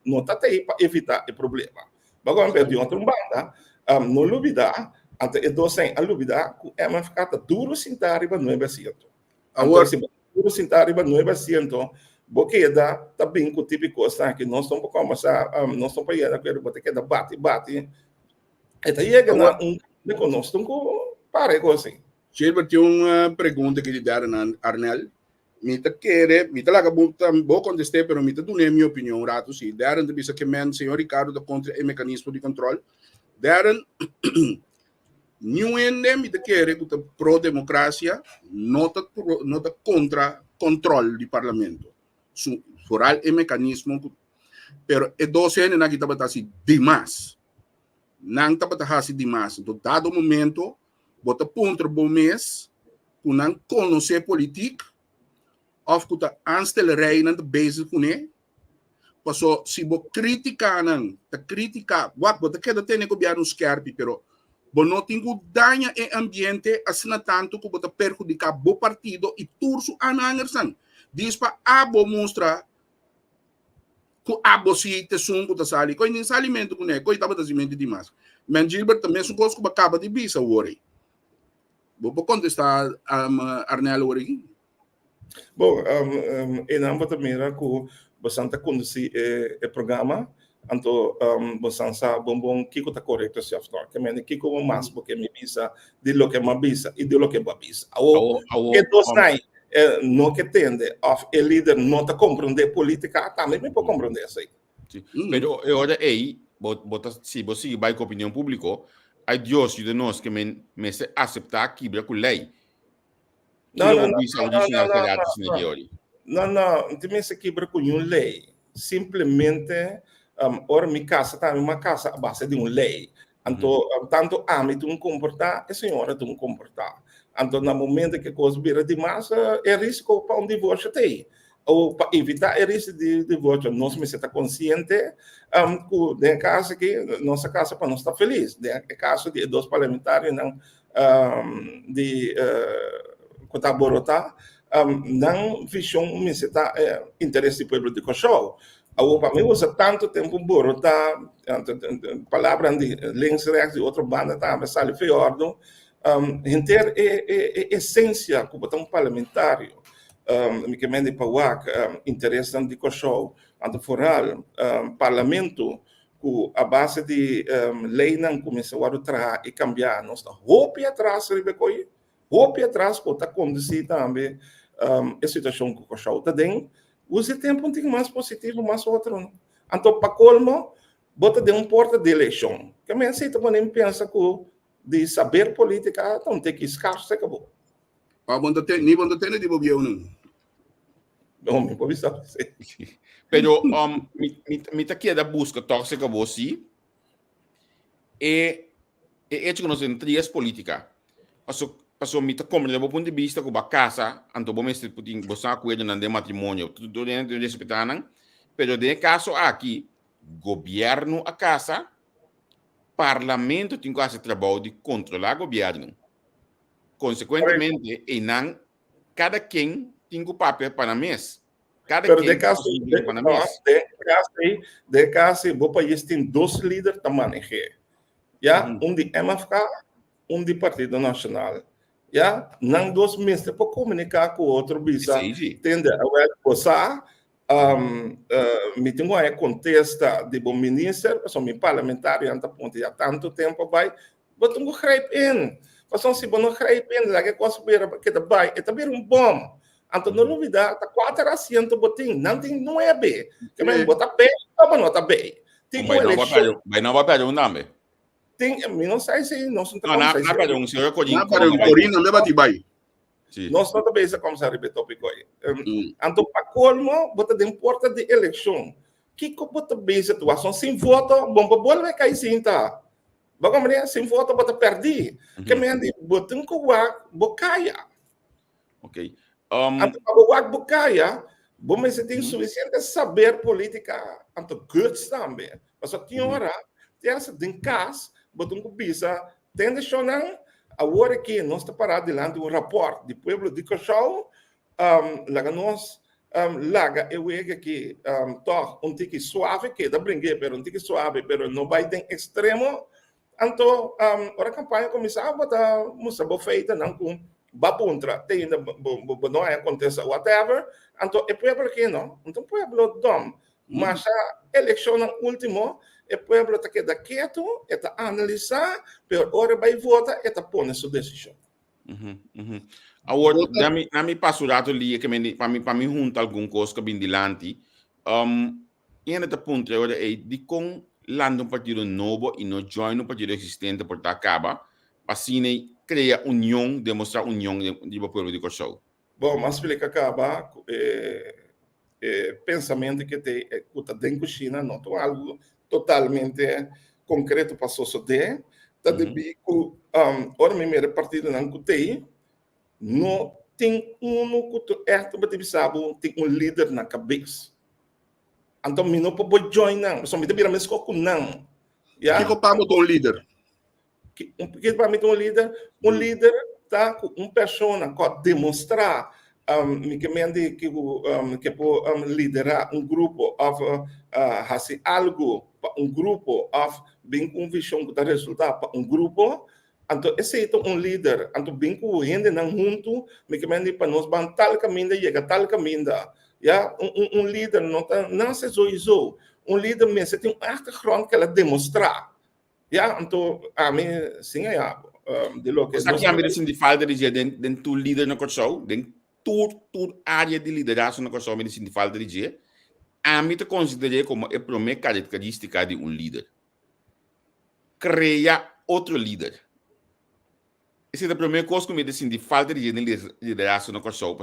não tá aí para evitar o problema. Bagulho perdi outro banda, não lubida, ante dosen a lubida com MFK tá duro sentari para 900. Agora se duro sentari para 900, porque dá tá bem com típico está que nós estamos como essa nós estamos para ir aquele botar que dá bate. Eta chega na de conosco com pare assim. Gilbert, tem uma pergunta que lhe deram a Arnel. Me lá vou contestar, mas me dá minha opinião, rato, sim. Deram de bisa que men, senhor Ricardo, da contra o mecanismo de controle. Deram, nenhum me querer que pro-democracia nota contra controle do parlamento. Foral o mecanismo, pero é 12 anos na que estava assim demais. Não estava assim demais. Do dado momento, bota ponto bom mês, que não conhece política, ou que está anstelrei na base com ele, passou se você criticar não, tá criticar, bota que tem que governo scarpi, pero você não tem que danhar o ambiente assim tanto que você perjudicar o partido e turso anangersan. Diz para abo mostrar que abo se te sungo ta sali, ko nem salimento com ele, ko estava trazimento demais. Mas Gilbert também são coisas que acaba de bisa worry. Vou contestar a Arnel hoje. Bom, e não vou também que bastante conduzir o programa, então bastante bom que está correto se after. Que me que como mais porque me bisa de lo que me bisa e de lo que me bisa. Que dos não que tende of a líder não está compreender política, também me pode compreender isso aí. Mas agora aí, se você vai com a opinião pública, ai Deus de nós que me se aceitar aqui com lei. Não, tem se quebra com uma lei. Simplesmente, ora minha casa está uma casa a base de uma lei. Então, tanto a mim tu comportar, a senhora tu comportar. Então, no momento que a coisa vira demais, é risco para um divórcio tem. Ou para evitar o risco de divórcio, nós me está consciente que de caso que nossa casa para nós estar feliz. De caso de dois parlamentares não de Cotaborota, não visão me está interesse do povo de Cochou. Para mim, usa tanto tempo Borota, palavra de links rex de outra banda, tá, mas sale fiordo, ter essência como um parlamentário. Me que mende para interesse de Cochou, ante foral, parlamento, que a base de lei não começou a entrar e cambiar, nós está roupa atrás, Rebecoi, roupa atrás, que está conduzir também a situação que o Cochou está dentro. Use tempo um pouquinho mais positivo, mais outro. Então, para colmo, bota de porta de eleição. Que me aceita quando eu penso que de saber política, então tem que escasso, se acabou. Nem quando tem de governo. Não, me pode estar. Pero, me tá aqui da busca tóxica você e hecho que nós temos três políticas. Passou me tá como do ponto de vista que a casa, anto bom mestre putin bosa cuida de matrimônio, tudo dentro de respeitar, pero de caso aqui, governo a casa, parlamento tem que fazer trabalho de controlar o governo. Consequentemente, não cada quem tem o papel para mês. Cada quem de caso o país tem dois líderes para manejar. Já, de MFK, de Partido Nacional. Já, não dois meses para comunicar com o outro bisa. Tende a passar, me tenho a contesta de bom ministro, sou meu parlamentário, anta ponte há tanto tempo vai, botar um crepe in. Pasong si bono karaipin lagi ko subir kita bay etabir bom. Anto no lubida ta 400 boting, nanting 9. Kami bota pe, apa no ta be. Ting Vai não vai pegar um nome. Ting não sai se não são Não, na pegar um senhor Corinho. Na para Corina não vai tibai. Nós não também se como sabe tópico aí. Anto pa colmo bota de importa de eleição. Que ko bota base situação sem voto, bom pa bola vai cair sinta. Bagaimana sem voto bota perdi. Kami andi boteng ko wa bokaya. Ok. Anto pag bukaya, bom você tem suficiente saber política, anto guts também. Mas a senhora tem essa dinkas, botam com bisa, tem de chorar agora que nós está parado diante do rapport do pueblo de Cochau, laga nós laga eu vejo que toh tique suave que da brinque, pero tique suave, pero não vai ter extremo. Anto ora campanha começar bota musa bo feita não com bapuntra tem não acontece whatever então é pueblo que não então pueblo dom mas a eleição no último é pueblo tá queda quieto está analisar pero ora vai votar está pôr sua decisão agora na me passo rato ali que para mim junta algum coisa que bem dilante e ainda ponto agora é de com lando um partido novo e não join um partido existente por acaba assim cria união, demonstrar união do povo de Cochau. Bom, mas explica acaba pensamento que tem dentro da China, não é algo totalmente concreto para suceder. Tá de bico, ora mesmo partido não tem, não tem que sabe tem líder na cabeça. Então, me não pode join não, só me tem mesmo com não. Que copamos com líder? Porque para mim um líder tá com pessoa que demonstrar que pode liderar um grupo fazer algo para um grupo bem com visão que dá resultado para um grupo então esse é um líder então bem com gente não junto para nós vamos tal caminho chega tal caminho um líder não se zoizou um líder mesmo tem um background que ela demonstrar então, a mim, sim, de lo que... Você aqui assim de falta de dizer, dentro do líder no Cochau, dentro toda área de liderança no Cochau, me de falta de dizer, a mim te considerei como a primeira característica de um líder. Criar outro líder. Essa é a primeira coisa que me disse de falta de liderança no Cochau.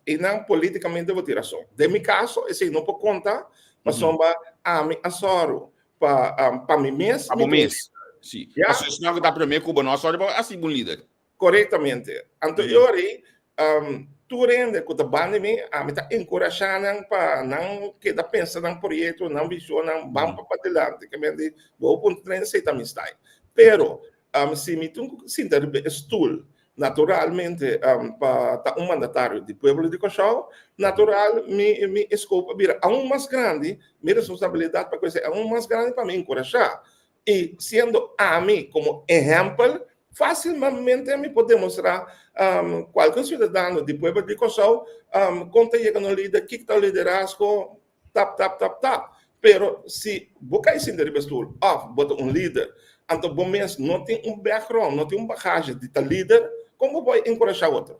E não politicamente vou tirar só. De meu caso, esse não pode contar, mas só a mim, a soro. Para mim mesmo. Para o mês. Sim. Mas se não está primeiro com o nosso assim um líder. Corretamente. Então, eu aí, tu rende com o bandime, a mim está encorajando para não que da pensa num projeto, não visão, não vamos para adelante, que me diz, vou para um trem sem amistade. Pero, se me tu sinta estudo, naturalmente, para mandatário do povo de Cochau, natural, me escopo vira aún mais grande, minha responsabilidade para coisa é aún mais grande para me encorajar. E sendo a mim como exemplo, facilmente me pode mostrar qualquer cidadão do povo de Cochau, quando chega no líder, que está o liderazgo, tap. Pero se você é sendo rebestul, bota um líder, então bom mesmo não tem um background, não tem bagagem de tal líder, como vai encorajar outro?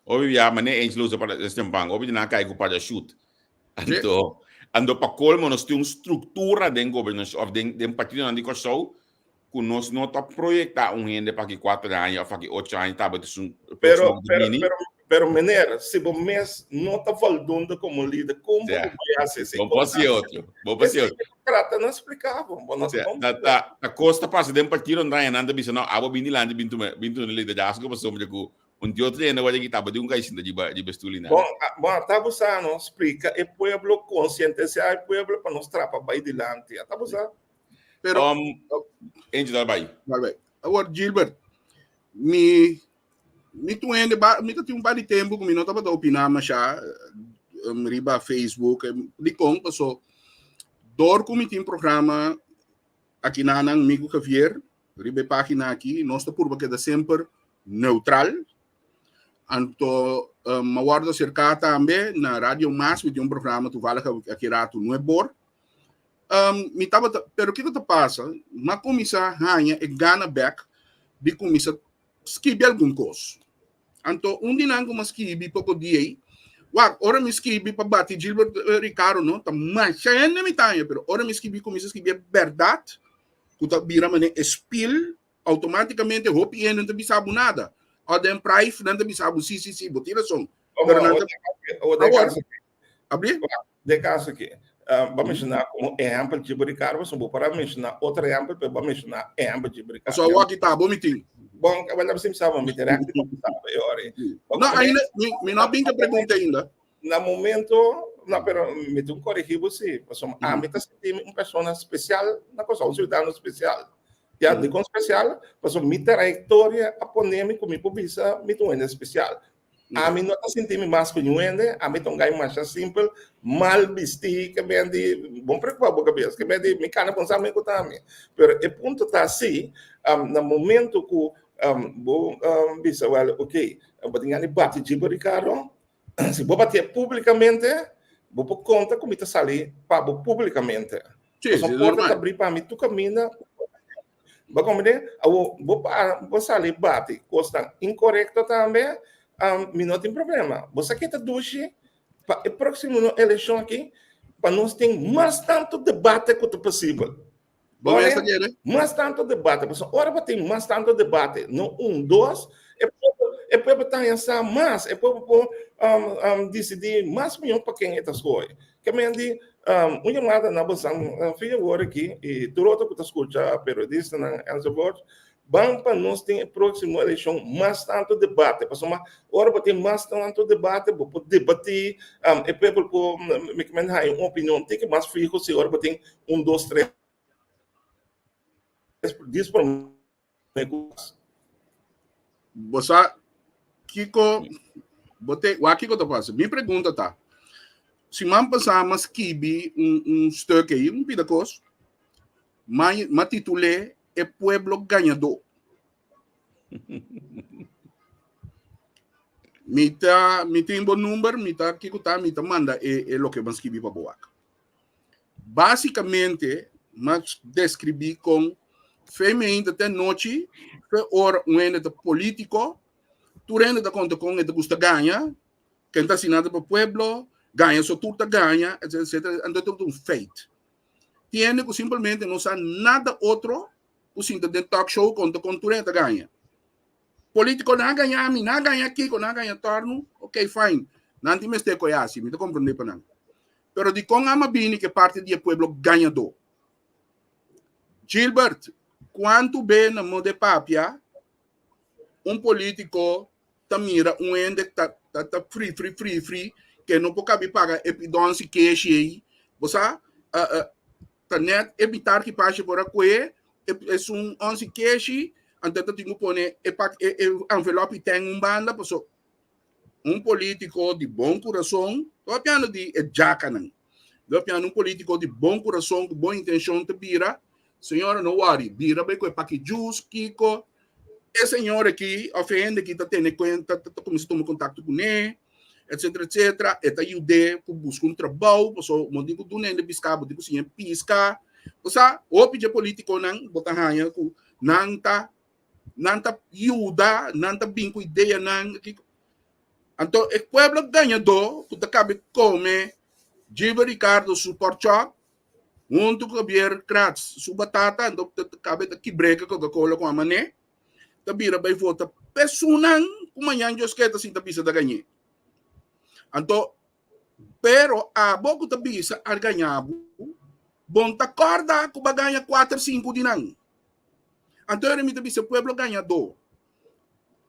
Hoje já mané eens loze para este banco, hoje na cai para shoot. Ando para colmo nós temos estrutura de governo of de partido de Cochau, que nós não tá projetar rende para que 4 anos ou para que 8 anos tá botando pero menera, se o mês não está falando como líder, como vai ser? Vamos fazer outro. Trata não explicava. A costa passa de partido não é nada bisa não, abo bini lá de bintu no líder da asco passou me com outro ainda vai que tá de gás de bestulina. Bom, tá buscando explica e pueblo conscientizar o pueblo para nos trapa vai adiante. Tá buscando. Pero Angel vai. Agora Gilbert, me tem um par de tempo que me não estava opinar mas já riba Facebook de como passou dor como tem programa aqui na amigo Javier riba página aqui nós está por porque é sempre neutral anto uma guarda cercada também na Rádio Mas tem um programa tu vale que aqui rato não é bor pero o que passa? Uma comissão ganha e gana back de comissão skibi algum coisa. Então, dia não skibi pouco dia ora me skibi para bater Gilbert Ricardo, não? Tá mais, já é nem tanha, pero ora me skibi comissão skibi é verdade, que tá vira mané spill, automaticamente hope e não te sabe nada. Ou den price não te sabe sim, botira som. Pero não abrir? De caso aqui. Vamos mencionar como exemplo de Ricardo, vamos para mencionar outro exemplo, vamos mencionar exemplo de Ricardo. Só o aqui tá bom meeting. Bom, agora você sabe, me terá que não, ainda, me não bem que pergunta ainda. No momento, não, pero me tu corrigir você, a mim tá sentindo uma pessoa especial, na coisa, um cidadão especial. Já de com especial, porque minha trajetória a polêmica, me publica, me tu especial. A mim não está sentindo mais conhecendo, a mim não ganha mais simples, mal vestido, que me de bom preocupar com a cabeça, que me de me cana pensar me contar me. Pero o ponto está assim, no momento que vou dizer, well, ok, vou ter que bater de Ricardo, se vou bater publicamente, vou por conta como está sali para publicamente. Sim, só pode abrir para mim tu caminha. Vou comer, vou sair bate, coisa incorreta também. Não tem problema. Você quer ter duche para a próxima eleição aqui, para nós ter mais tanto debate quanto possível. Bom, essa aqui, né? Mais tanto debate. Ora, vai ter mais tanto debate. Não dois. É para estar mais. É para decidir mais melhor para quem é das coisas. Que me andi, uma chamada na bolsa, filha agora aqui, e tu outro que escuta, periodista, and so forth. Vamos para nós ter a próxima eleição mais tanto debate. Porque uma hora para ter mais tanto debate, para debater, e para me uma opinião, tem que mais fico se hora para ter 1, 2, 3 diz para mim. Você, Kiko, botei, o Kiko tá passando. Minha pergunta tá, se man passar mas kibi stuk aí, pedacos, mas titulé é pueblo ganhador. Me tem bom número, Kiko tá, manda é lo que mas kibi para boaca. Basicamente, mas descrevi com feminino até noite, foi hora de político, tu rende da conta com ele gusta ganha, quem está assinado para o pueblo, ganha, só turta ganha, etc. Então, tudo um feito. Tiene que simplesmente não sabe nada outro, o sinta de talk show conta com tu rende ganha. Político não ganha, não ganha aqui, não ganha torno, ok, fine. Não tem mais de coisa assim, me compreender para não. Pero de com a mabini que parte do pueblo ganhador. Gilbert, quanto bem na mão de papia, político mira ende tá free, que não pode pagar epidonce que aí, você tá net evitar que passe por aqui, é 11 cash, então tem que pôr envelope tem banda, porque político de bom coração, tô piano de jacanan, tô piano político de bom coração, com boa intenção de vira. Senhora, não worry, vira bem com o paque juice, Kiko. E senhora aqui, ofende que está tendo conta, está começando a tomar contato com ele, etc. E está ajudando a buscar trabalho, porque o digo do nene piscar, digo sim, piscar. Você, o pedir político não, botar ranha, não tá ajuda, não tá bem com ideia, não. Então, o povo ganhador, que acaba de comer, Gilbert Ricardo, support shop, muito Javier Kratz, sua batata, então cabe de breca Coca-Cola com a mané, tabira vai votar pessoa como amanhã eu esqueço assim tabisa da ganhar. Então, pero a boca tabisa a ganhar, bom ta corda que vai ganhar 4, 5 de não. Então ele me tabisa pueblo ganhador.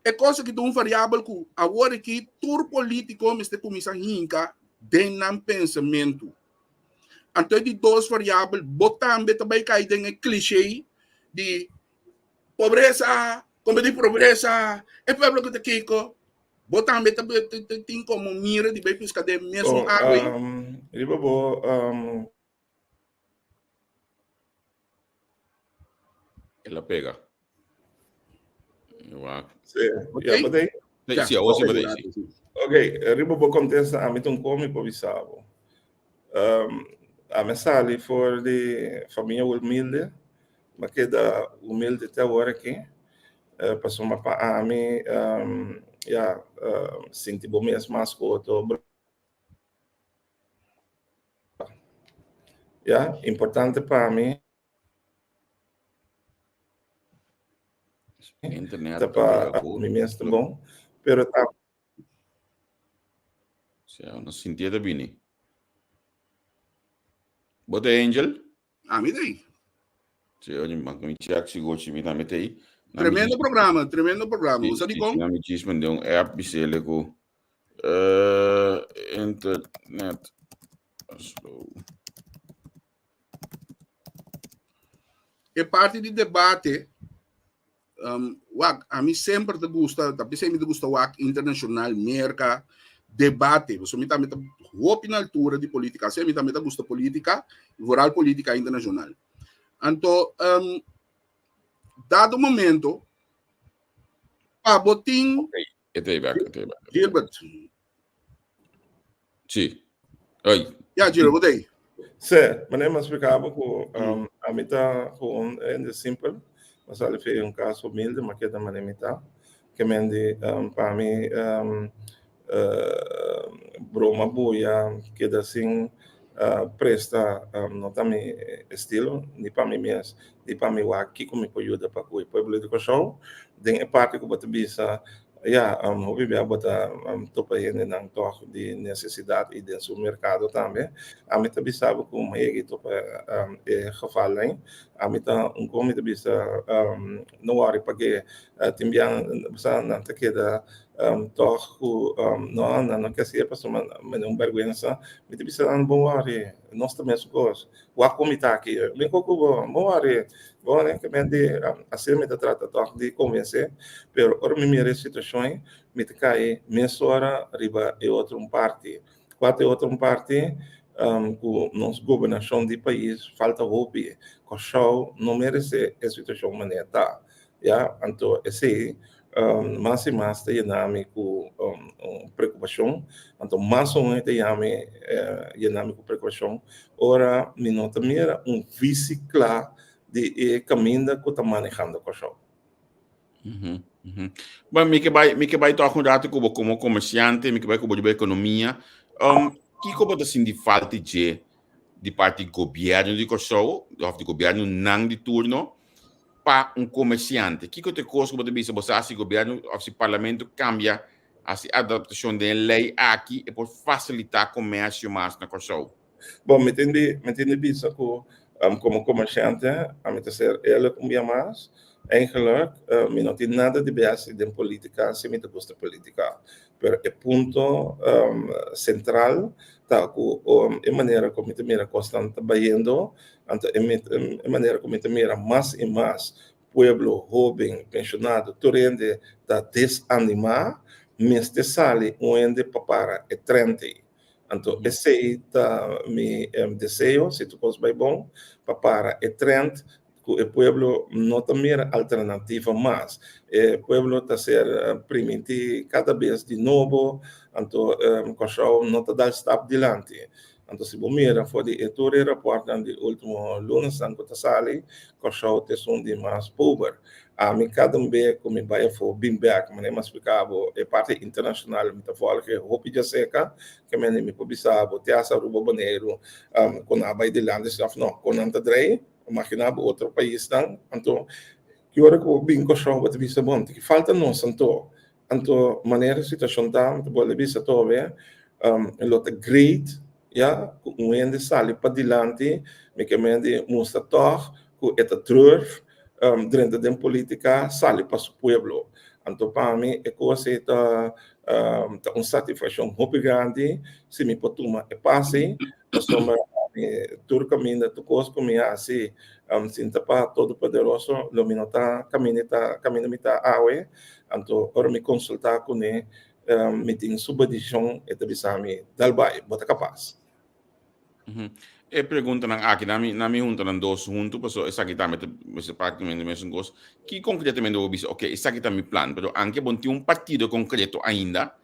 É coisa que tem variável que agora que tur político me está começando a hinca de não pensamento. Então, de duas variáveis, botam também cair em clichê de pobreza, como de pobreza, é pueblo que está aqui, botam também tem como mira de bem piscar de mesmo água. Ela pega. Sim, ok, riba vou contestar a mim come por bisavo. a me sali voor de família humilde, mas que da humilde até agora aqui, passou uma para a mim, já senti bom mesmo mais coto, já importante para mim, internet tá para mim mesmo bom, pero tá. Não sentia da bini. Bota Angel? Me daí. Se eu me check se gosto me também aí. Tremendo programa. Usa de como? Na me diz mandei app bisele com internet. É parte de debate. A mim sempre te gusta, tapi sempre te gusta o internacional, merca, debate. Você me também na altura de política, sempre também te gusta política, moral política internacional. Então, dado o momento, botim. Gilbert. Sim. Oi. Gilbert, botei. Sim, mas nem me explicava que a mim tá com simples. Mas ele fez caso humilde, mas que também me tá. Que me para mim broma boa, que assim presta não tá me estilo, nem para mim mesmo, nem para mim aqui como me ajuda para o povo de show. Den parte que você bisa hoe we hebben topa in een toch die necessidade e dentro do mercado também. A mim também sabe como é que topa gevallen. A mim como também não hora pague timbian bisa nanti kita toch não quer ser pessoa mas não vergonha. Me bisa an bom hora nós também somos o acomita aqui. Me coco bom hora. Bom, né? Que vende assim me trata toch de convencer, pero ora me mira situações me cai mensura riba e outro parte. Quatro outro parte com nossa governação de país falta hobby, com show não merece a situação maneira, já então esse mais e mais tem nome com preocupação, então mais um tem nome com preocupação. Ora me nota mira vício claro de caminho que está manejando o show. Bom, me que vai tocar um rato como comerciante, me que vai como de economia. Que como está sendo falta de parte do governo de show, ou do governo não de turno, para comerciante. Que te coisa como você bisa se o governo ou se o parlamento cambia a adaptação da lei aqui e por facilitar o comércio mais na show. Bom, me entende bisa como comerciante, a mim ser ele um mais. Eigenlijk, me não tem nada de base de política, se me gosta política. Pero o ponto central está com a maneira como me mira constante trabalhando, a maneira como me mira mais e mais pueblo jovem pensionado, torrente da desanimar, mas te sale onde para é 30. Então, esse é meu desejo, se tu consegue bom, para é 30, que o pueblo não tem alternativa mais. O pueblo está ser permitir cada vez de novo, então, o não está dando step adiante. Então, se você mira, foi de todo o reporte de último lunes, que está sali, o show tem um de mais pobre. A mim, cada vez que me vai for bem back, mas não explicava, é parte internacional, me está falando que roupa de seca, que me publicava, te asa rubo baneiro, quando a vai de lá, não, quando não drei, imaginava outro país, então, que hora que eu vim com o show, eu te bom, que falta não, santo, então, maneira situação tá, eu vou levar todo bem, lot great, ja, um ende sali para dilante, me que me mostra toch, que é trur, dentro da política sali para o pueblo. Então, para mim, é coisa está uma satisfação muito grande, se me pode tomar e passe, soma todo caminho, tu coisa como é assim, sinta para todo poderoso, lo minota caminho me tá awe, então, ora me consultar com ele, me tem subdição e também sabe, dalbai, bota capaz. E pergunta aqui na minha junta não dois juntos, pessoal, essa aqui também é praticamente mesmo coisa. Que concretamente eu disse, ok, essa aqui também plano, pero anche bom tem partido concreto ainda,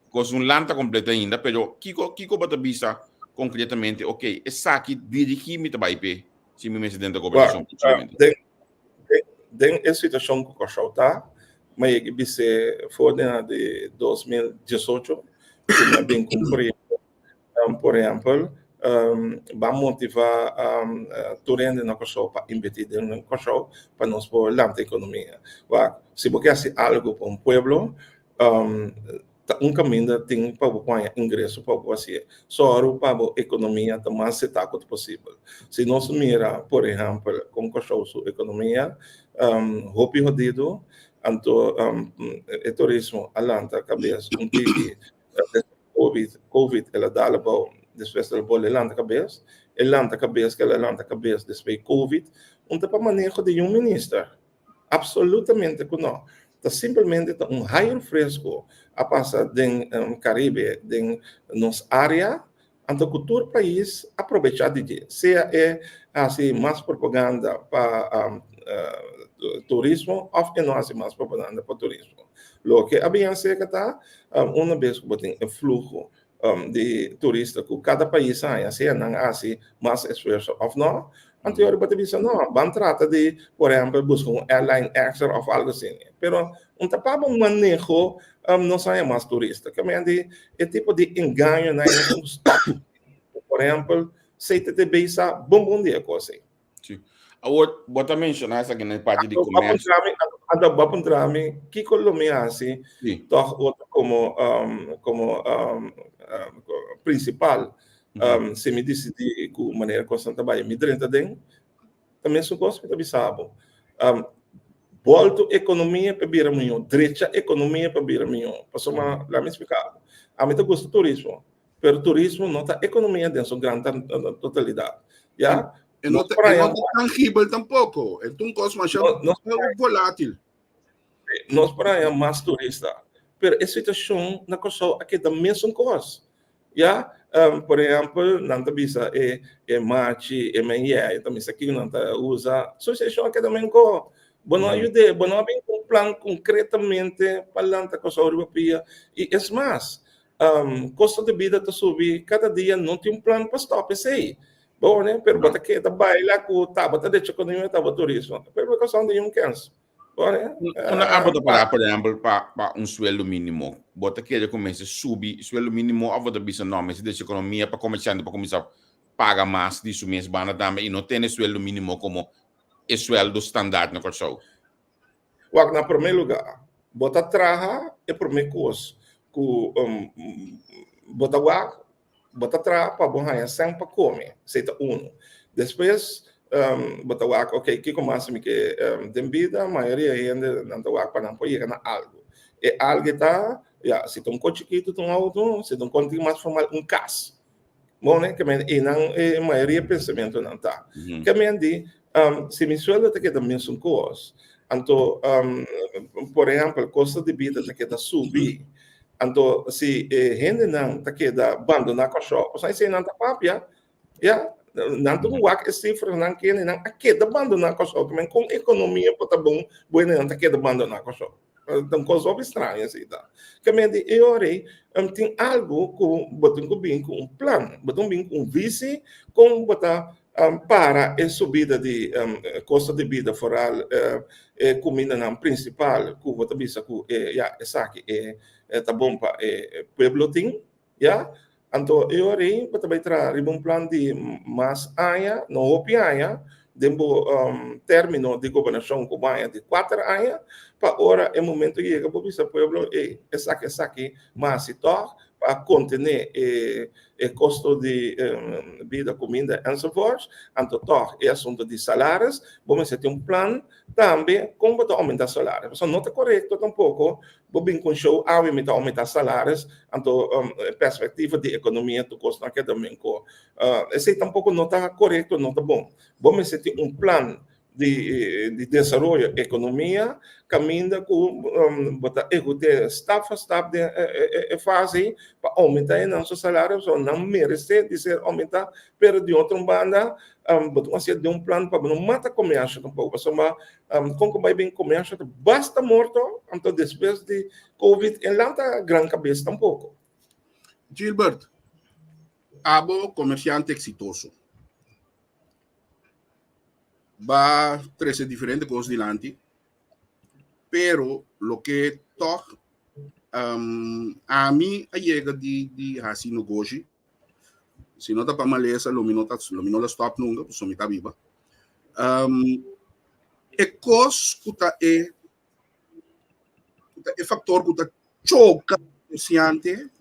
com lanta completa ainda, pero que bota bisa concretamente, ok, é saque dirigir me trabalho pe, se me messe dentro da governação. Den a situação que o cachorro está, mas que você foi de 2018, que é bem cumprido, por exemplo, vai motivar turende na cachorro para investir no cachorro para nós por lá a economia. Se você quer algo para um pueblo, caminho tem para ganhar ingresso para você. Só para a economia está mais setável possível. Se nós mira, por exemplo, com cachorro sua economia, roupa jodido, então o turismo alanta cabeça que COVID ela dá la bom depois ela bola alanta cabeça que ela alanta cabeça depois COVID para manejo de ministro absolutamente que não está simplesmente higher fresco a passar do Caribe de nossa área então cultura país aproveitar de seja assim mais propaganda para turismo ou que não há mais propaganda para turismo. Lo que havia se que está uma vez que tem fluxo de turistas que cada país há, se não há mais esforço ou não, anterior para dizer não, van trata de, por exemplo, buscar airline extra ou algo assim. Pero para um manejo não sai mais turista, que é tipo de engano na stop. Por exemplo, se te beisa bom dia coisa. Agora, bota mencionar essa aqui na parte de comércio. Vamos entrar que colomia assim, toch como principal, se me decidi com maneira constante trabalho, me drenta den, também sou gosto de saber. Volto economia para vir a mim, direita economia para vir a mim, passou uma lá me explicar. A mim gosto turismo, pero turismo não tá economia dentro grande totalidade, já. E não é tangível tampouco. É um coisa mais volátil. Nós para mais turista. Mas a situação na coisa aqui da mesma coisa. Já, por exemplo, não bisa machi, MIA, também isso aqui não usa. Associação aqui também com não ajuda, não tem um plano concretamente para a coisa europeia. E é mais, custo de vida está subir cada dia, não tem um plano para stop isso aí. Bom, né? Pero bota que da baila com bota de economia tava turismo. Pero questão de canso. Bom, né? Uma abota para, por exemplo, para sueldo mínimo. Bota que ele comece a subir, sueldo mínimo, a bota bisa nome de economia para começar a pagar mais disso mesmo, bana também e não tem sueldo mínimo como o sueldo standard na corso. Na primeiro lugar, bota traha é primeiro coisa. Bota bota atrás para bom ganhar sem para comer, seita depois bota ok que começa me que tem vida a maioria ainda não tá para não pode ganhar algo e algo está se tem coche que tu auto se tem conti mais formal caso bom né que e não a maioria pensamento não tá que me se me sueldo te queda mesmo coisa então por exemplo custo de vida te queda subir. Então, se gente não está aqui da abandonar cachorro, você se não está papia, não tem uma cifra não que não aqui da abandonar cachorro, mas com economia para bom, bueno não está aqui da abandonar cachorro. Então, coisa estranha assim, tá? Que me diz, eu tem algo com botar com um plano, botar com vice, com botar para a subida de custo de vida foral, comida não principal, que botar bisa com essa aqui tá bom para pueblo tem, já. Então eu também trazer um plano de mais aia, não opiaia, dembo término de governação cubana de 4 anos, para ora é momento que chega para o pueblo essa aqui, mas se toca para conter o custo de vida, comida e so forth, então toca é assunto de salários, vamos ter um plano também como para aumentar salários. Então não está correto tampouco, vamos com show aumentar salários, então perspectiva de economia do custo aqui também esse tampouco não está correto, não está bom. Vamos ter um plano de desenvolvimento economia caminha com botar staff de fase para aumentar nosso salário, não merece de ser aumentar, pero de outra banda botar de um plano para não matar comércio tampouco, só como vai bem comércio basta morto, então depois de Covid ele não está grande cabeça tampouco. Gilbert, abo comerciante exitoso. Va 13 diferentes cosas delante, pero lo que toch a mí llega de hacer negocio, se não tá para maleza, lo minola stop nunca, pues somita viva. É cos que é factor que choca comerciante,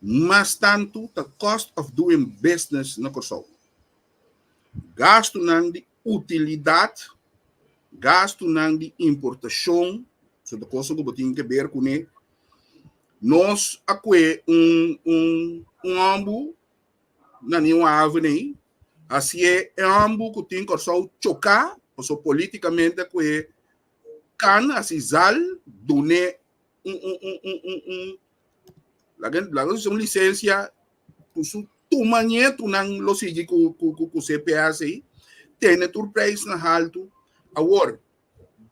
mas tanto the cost of doing business na Kosovo. Gasto nang de utilidade, gasto nang de importação, so da coisa que tem que ver com ele. Nós aqui ambu na nenhuma árvore, assim é ambu que tem que só chocar, ou politicamente que can assim zal dune la licencia tu manhã tu não lo sigue com CPA aí tem tu preço na alto agora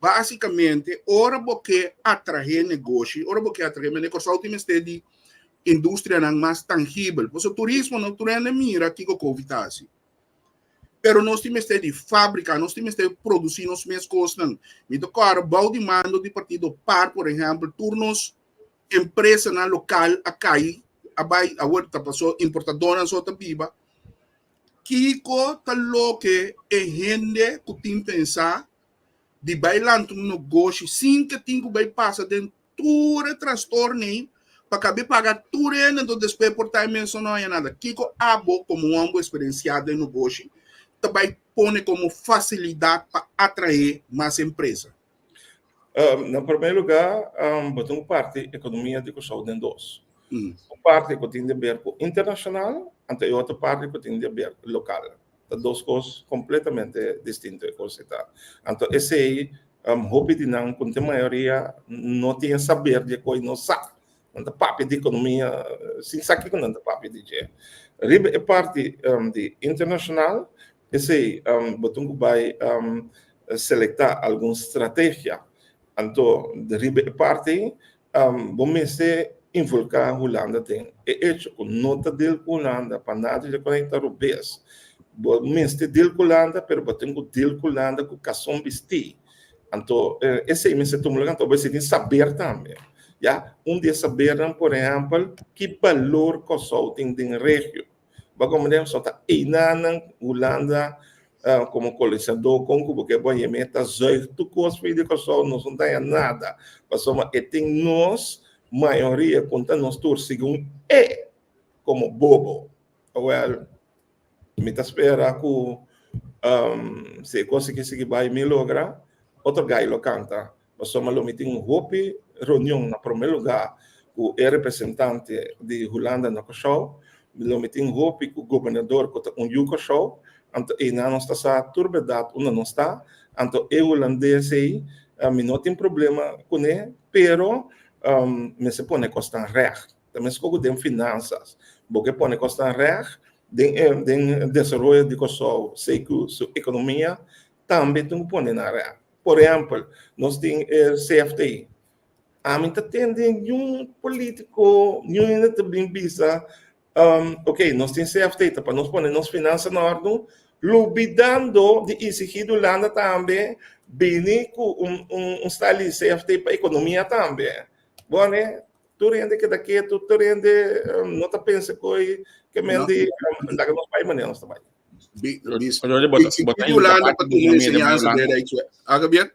basicamente ora porque atrair negócio ora porque atrair negócio última de indústria não mais tangível porque o turismo não turende mira aqui com o Covid assim pero nós temos de fábrica nós temos de produzir nos mesmos coisas não me tocar bau de mando de partido par por exemplo turnos empresa na local a cair a huerta passou importadora só tá viva Kiko tá louco é gente que tem pensar de bailando um negócio sem que tem que vai passar dentro tudo transtorno para caber pagar tudo dentro depois por time menção não é nada Kiko abo como um homem experienciado em negócio também põe como facilidade para atrair mais empresa. No primeiro lugar, botam parte economia de Kosovo em dois. Uma parte que tem a ver com internacional, e outra parte que tem a ver com local. Duas coisas completamente distintas. Então, esse aí, hobby de não, com a maioria, não tem saber de coisa, não sabe. Não tem papo de economia, sem saber que não tem papo de jeito. A parte de internacional, esse aí, botam que vai selectar alguma estratégia. Então, de parte, vamos ser involucrar a Holanda tem. É hecho com nota de Holanda para nada de 40 europeus. Vamos ser de Holanda, mas vamos ter de Holanda com cação vestir. Então, esse aí me se toma então você tem que saber também. Já, dia saber, por exemplo, que valor Kosovo tem em região. Vai como nem só tá aí na Holanda como colecionador, porque vai meter 18 coisas de Kosovo, não tem nada. Passamos e tem nós, maioria, conta nós todos, segundo como bobo. Well, me espera que se conseguir seguir vai me logra, outro gajo canta. Passamos lo meter hopi reunião na primeiro lugar, com o representante de Holanda na Kosovo, lo meter hopi com o governador com o Kosovo. Então, e não está essa turbidade, não está. Então, o holandês aí, não tem problema com ele, pero me se põe costar recht. Também se coloca em finanças, porque põe costar recht, em desenvolvimento de Kosovo, sei que sua economia também tem que pôr na recht. Por exemplo, nós temos CFTI. A mim tem nenhum político, nenhum também visa. Ok, nós temos CFTI, para nós pôr nas finanças na ordem, lubidando de exigir do Holanda também, bem com style de CFT para a economia também. Bom, né? Tu rende que daqui, tu rende, não tá pensa que mende, daí nós vai maneira nós também. Exigir de Holanda para tu me enseñança de direito. Haga bien?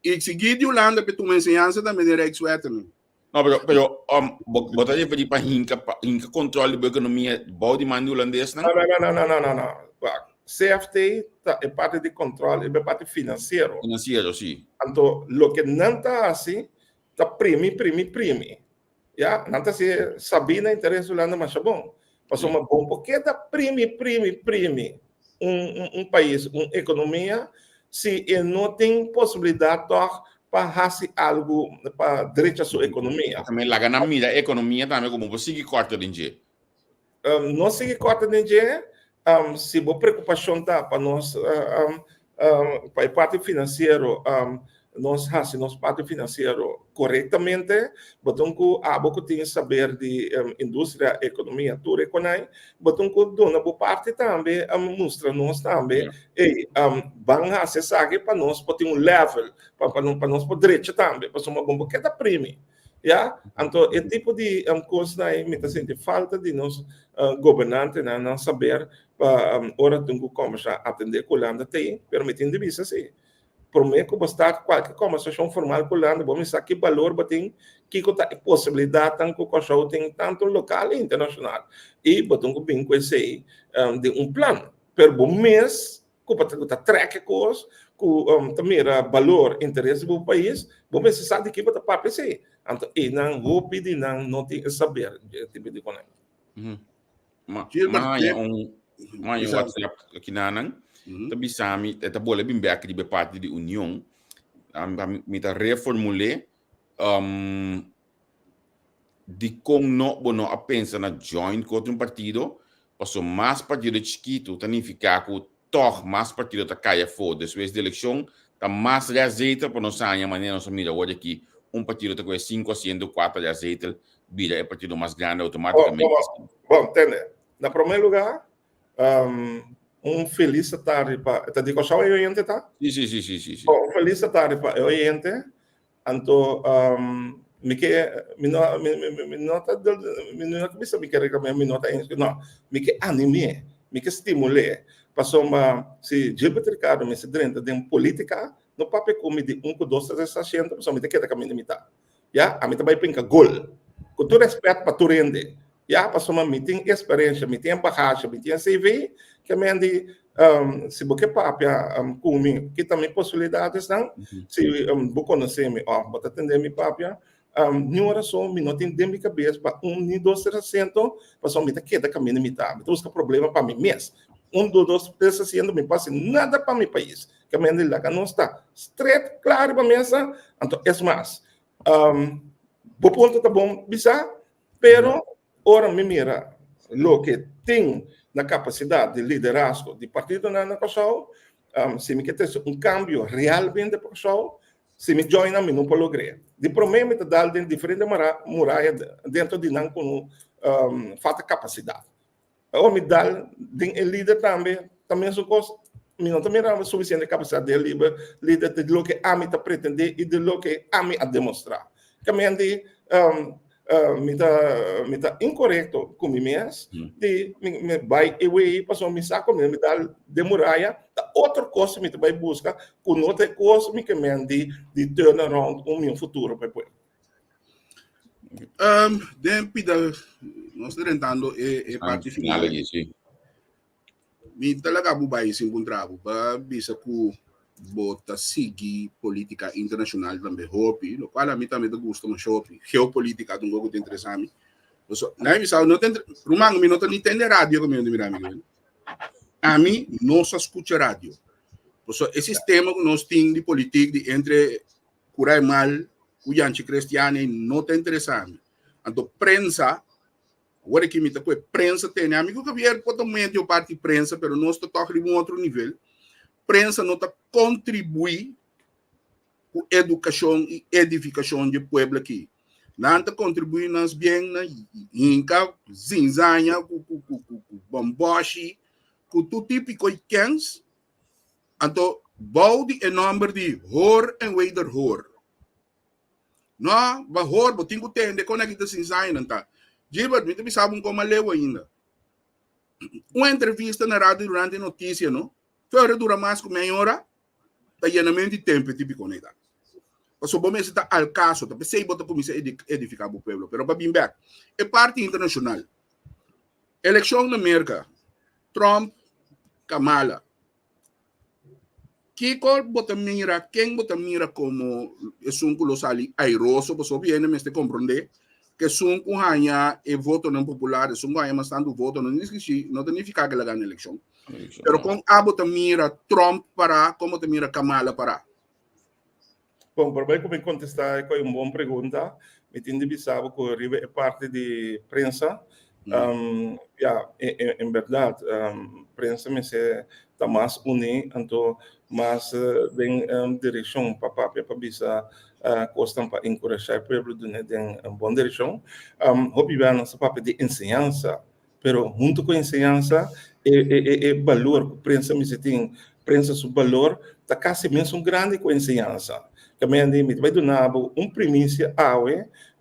Exigir de Holanda para tu me enseñança também de direito também. Não, pero botar de pedir para hinca controle da economia, bode mando holandês, não? Não. CFT é parte de controle, é parte financeiro. Financeiro, sim. Então, o que não está assim, está prime. Já, não está assim, sabina interesse Holanda, mas é bom. Passou uma bom, porque está prime. País, uma economia, se não tem possibilidade para fazer algo para direito à sua economia. Também lá na mira a economia também como você que corta de dinheiro. Não se corta de dinheiro, se a preocupação está para nós, para a parte financeira, nós se nosso parte financeiro corretamente, botam que há pouco tem saber de indústria, economia, tudo econômica, botam que dona boa parte também, mostra nós também, e vão acessar para nós ter um level, para nós poder direito também, para uma bomba que é da prima. Yeah? Então, esse tipo de coisa aí, me sente falta de nós governantes, não saber para hora de começar a atender com o Holanda tem, permitindo isso assim. Por mim, que bastar qualquer conversação formal com o Holanda, vamos saber que valor tem, que possibilidade tanto que o cachorro tem tanto local e internacional. E botam que bem com esse de plano. Per bom mês, que para track coisa, que também valor, interesse do país, vamos saber que para papel esse. Então, e não vou pedir, não tem saber tipo de coisa. Mas WhatsApp aqui na tapi sami eta boleh bimbe aqui de parte de união mita reformule de como não bono a pensa na join contra um partido passou mais partido chiquito tanificar com toch mais partido tá caia fora depois da eleição tá mais de azeite para nós sair maneira nós mira hoje aqui partido tá com 500 4 de azeite vira é partido mais grande automaticamente. Bom, entende? Na primeiro lugar feliz tarde para te digo só eu ente tá? Sim. Bom, feliz tarde para eu ente. Então me nota bisa me quer me nota não me que anime me que estimule passou uma se Gilberto Ricardo me se dentro de política no papel como de 1 2 3 600 pessoa me te queda caminho de tá já a mim também pensa gol com todo respeito para tu rende já passou uma meeting experiência meeting bagagem meeting CV que me andi se você papia comigo que também possibilidades não se vou conhecer me vou atender me papia não era só me não tem dentro de cabeça para 1 2 300 passou me te queda caminho de tá então busca problema para mim mesmo 1 2 3 600 me passa nada para meu país que me andi lá que não está straight claro para mesa então é mais o ponto tá bom bisa pero ora me mira lo que tem na capacidade de liderazgo de partido na Kosovo, se me quer ter cambio realmente para Kosovo, se me joina me não lograr. De prometo me dar dentro de diferente muralha dentro de não com falta capacidade. Ou me dar de líder também são coisas me não também era suficiente capacidade de líder de lo que a me tá pretender e de lo que a me a demonstrar. Caminhando me tá incorreto com mim mesmo de me vai e passou me saco me dá de muralha outra coisa me vai buscar com outra coisa me que me de turn around meu futuro para depois nós tentando parte final me talaga bubai se encontrar para bisa ku bota seguir política internacional também hopi no qual a mim também gosto mais hopi geopolítica do gosto interessante não me sabe não tem rumang me não tem entender rádio como eu diria a mim não se escuta rádio esse sistema que nós temos de política de entre curar mal o janchi cristiano não tem interessante então prensa agora que me tá com prensa tem amigo que vier totalmente o parte prensa pero nós está toque em outro nível prensa não está contribui com a educação e edificação do povo aqui. Não está contribuindo nas bem na Inca, Zinzanha, com Bomboshi, com todo tipo de coisas. Então, boude o número de hor e wederhor. Não, vai hor, mas tem que ter, quando é que está Zinzanha, não tá? Gilbert, me sabe como é leu ainda. Uma entrevista na rádio durante a notícia, não? Fora dura mais que meia hora, está llenamente de tempo tipo conectado. Porque o bom está ao caso, está pensei botar como edificar o povo, pero para bem ver, é parte internacional. Eleição na América, Trump, Kamala. Quem bota mira como é um colossal airoso, porque viene me compreender que são com ganha e voto não popular, são ganha mas tanto voto não significa que ela ganha a eleição. Pero com Abbott mira Trump para, como te mira Kamala para? Bom, por bem como contestar com uma boa pergunta, me entendo que sabe que é parte de prensa, En verdad, prensa me se está más unido, entonces más en dirección para bisa costam para encorajar o pueblo en buena dirección. Obviamente, essa papel de enseñanza, pero junto com a enseñanza, valor que a prensa me tem, prensa seu valor, está quase mesmo grande com a enseñanza. Também me vai dar primícia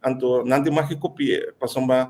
então não tem mais que copiar, passamos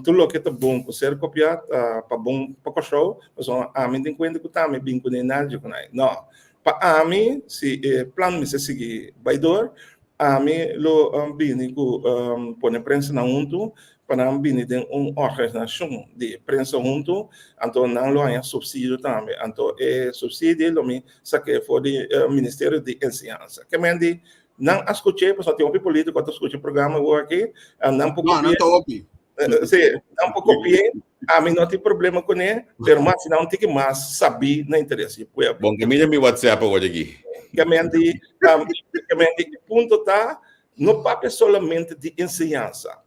tudo que está bom para ser copiado, para bom para o show, passamos a mim tem conta que também bem com nada com aí. Não, para mim se plano me se seguir vai dor, a mim lo bem com pôr prensa na junto, para bem tem organização de prensa junto, então não lo há subsídio também, então subsídio lo me saque for do Ministério de Enseñanza, que me diz não escutei, porque tem um político quando escutei o programa aqui, não copiei. Sim, não copiei. A mim não tem problema com ele, mas não tem que mais saber na interesse. Bom, que me dê WhatsApp hoje aqui. Que ponto está no papel somente de enseñanza,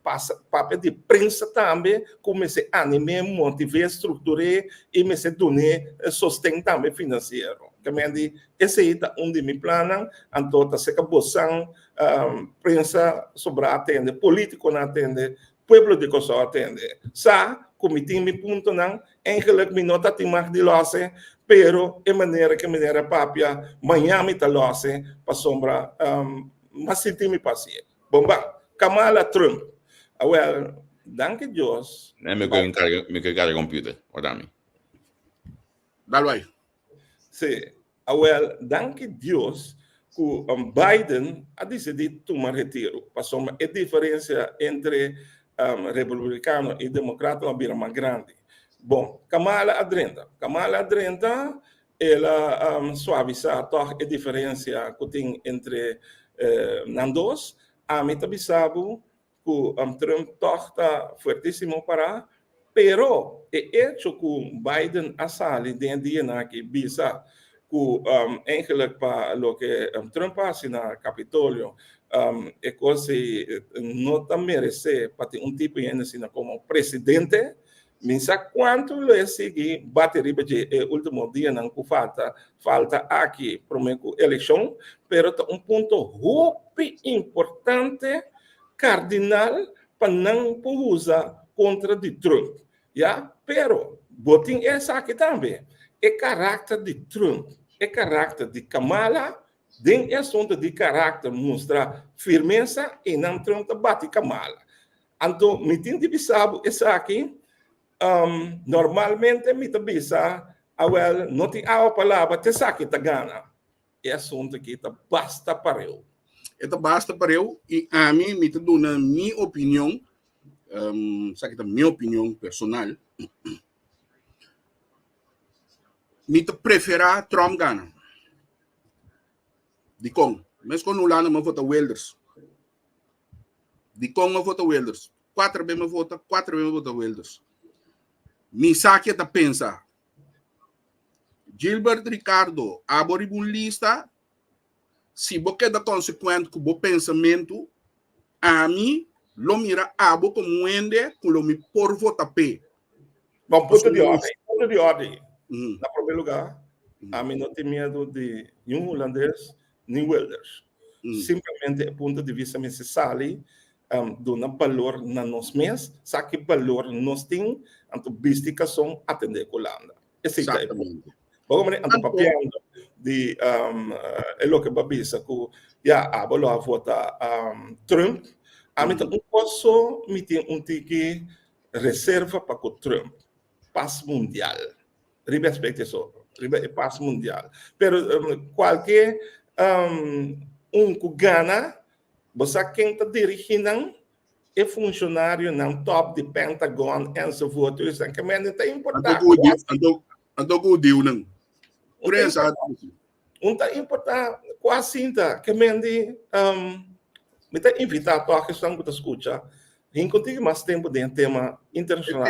papel de prensa também, como se anime, motive, estruture e me se done sustento também financeiro. Que esse é onde me planam, então se acabou prensa sobre atende, político não atende, pueblo de Kosovo atende. Como tem me ponto não, eigenlijk me nota tem mais de losse, pero é maneira que maneira papia, manhã me tá losse, para sombra, mas se tem me passe. Bomba, Kamala Trump. Well, danke Deus. Me carrega o computer, guardami. Dá aí. Sim, well, danke Deus que Biden ha decidido tomar retiro. Passou a diferença entre republicano e democrata uma bira mais grande. Bom, Kamala Adrenda, ela suaviza a diferença que tem entre nandos. A mim também sabe que Trump está fortíssimo para, pero é hecho que Biden a sali dentro de que bisa que eigenlijk para lo que Trump faz na Capitólio é coisa não tá merece para ter tipo de assim como presidente. Mensa quanto le seguir bateria de último dia não que falta aqui para uma eleição, pero ponto muito importante cardinal para não usar contra de Trump, pero botin essa aqui também é caráter de Trump, é caráter de Kamala, tem assunto de caráter mostrar firmeza e não Trump bate Kamala. Então me tem de saber essa aqui. Normalmente me tabisa, não tem a palavra te saque ta gana. É assunto que tá basta para eu. Ito basta para eu e a mim me dou na minha opinião, sabe que minha opinião personal, me te prefera Trump gana. De com, mas quando lá não me vota Wilders. De com me vota Wilders. 4 vezes me vota Wilders. Me saque a pensar. Gilbert Ricardo, abri uma lista. Se você é consequente com o pensamento, a mim, lo mira abo como ende, com lo me por votar P. Bom, ponto de ordem. Na primeiro lugar, a mim não tem medo de nenhum holandês, nem Wilders. Simplesmente, ponto de vista, me se sale, dona valor na nós mesmos, sabe que valor nós temos, então, bisticação atender com a Holanda. Esse é o ponto. Vamos ver, então, papel de o que babisa que já abolo a votar Trump, a mim um posso me tem tique reserva para o Trump, paz mundial, respeito isso, paz mundial. Pero qualquer que gana, você quem está dirigindo é funcionário no top de Pentagon e so forth, isso é que é importante. Então, o deal não. Por isso, é importante quase ainda que me está invitado a questão que tu escuta. Enquanto mais tempo de tema internacional,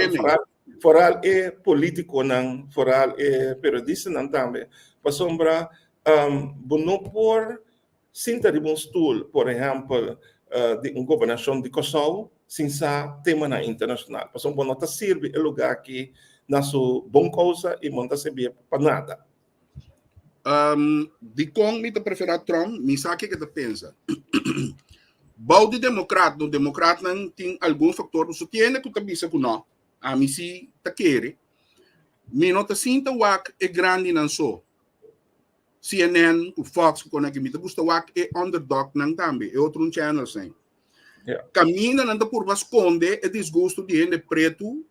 foral e político não, foral e periodista não também. Para sombra, não por sinta de um stool, por exemplo, de uma governação de Kosovo, sem sa tema na internacional. Pasong bom nota sirve o lugar que na sua bom causa e monta se bia para nada. De com me prefere Trump, me sabe que te pensa. Bom de democrata, no democrata não tem algum fator, você tem que te bisa com não, a mim se te querer. Me nota sinta o é grande não só. CNN, o Fox, que me gusta o é underdog não também, é outro channel sem. Yeah. Caminha não por esconder o desgosto de gente preto,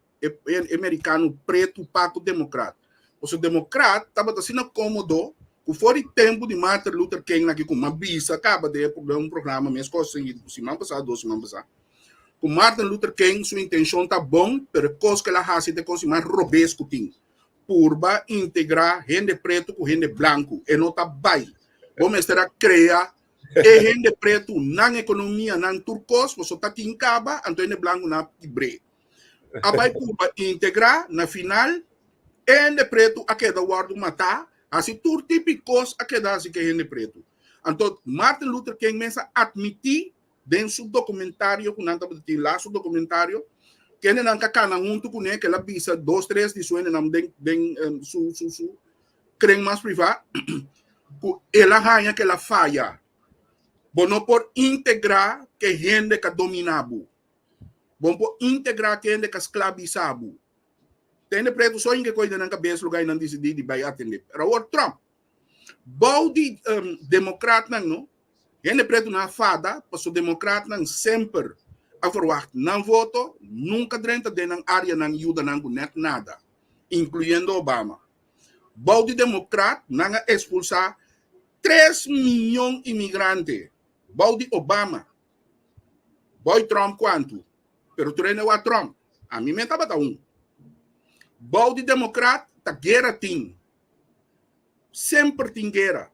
americano preto, paco democrata. O democrata estava assim cômodo, que foi tempo de Martin Luther King aqui com uma bisa, acaba de um programa, minhas coisas seguidas, semana passada, 2 semanas passadas. Com Martin Luther King, sua intenção está bom, mas coisa que ela faz é coisa mais robesco tem. Purba integrar gente preto com gente branco, e não está bem. Vamos estar criar e gente preto na economia, na turcos, você está aqui em Caba, então gente branco na Ibre. A vai purba integrar, na final, gente preto a queda guardo matar, assim tudo típicos a queda assim que gente preto. Então, Martin Luther King mensa admitir dentro do documentário, que não está lá seu documentário, que ele não está junto com ele, que ela visa 2, 3 de suene não den su creen mais privado, ela ganha que ela falha. Bom, não por integrar que gente que dominabo. Bom, por integrar que gente que escravizabo. Tem preto só em que coisa na cabeça lugar não decidir de vai atender. Era o Trump. Bom de democrata não, gente preto na fada, mas o democrata não sempre a forward não voto, nunca dentro de na área não ajuda não net nada, incluindo Obama. Bom de democrata não expulsar 3 milhões de imigrantes. Bom de Obama. Boy Trump quanto? Pero treino o Trump. A mim me estava Bom de democrata, tá guerra tem. Sempre tem guerra.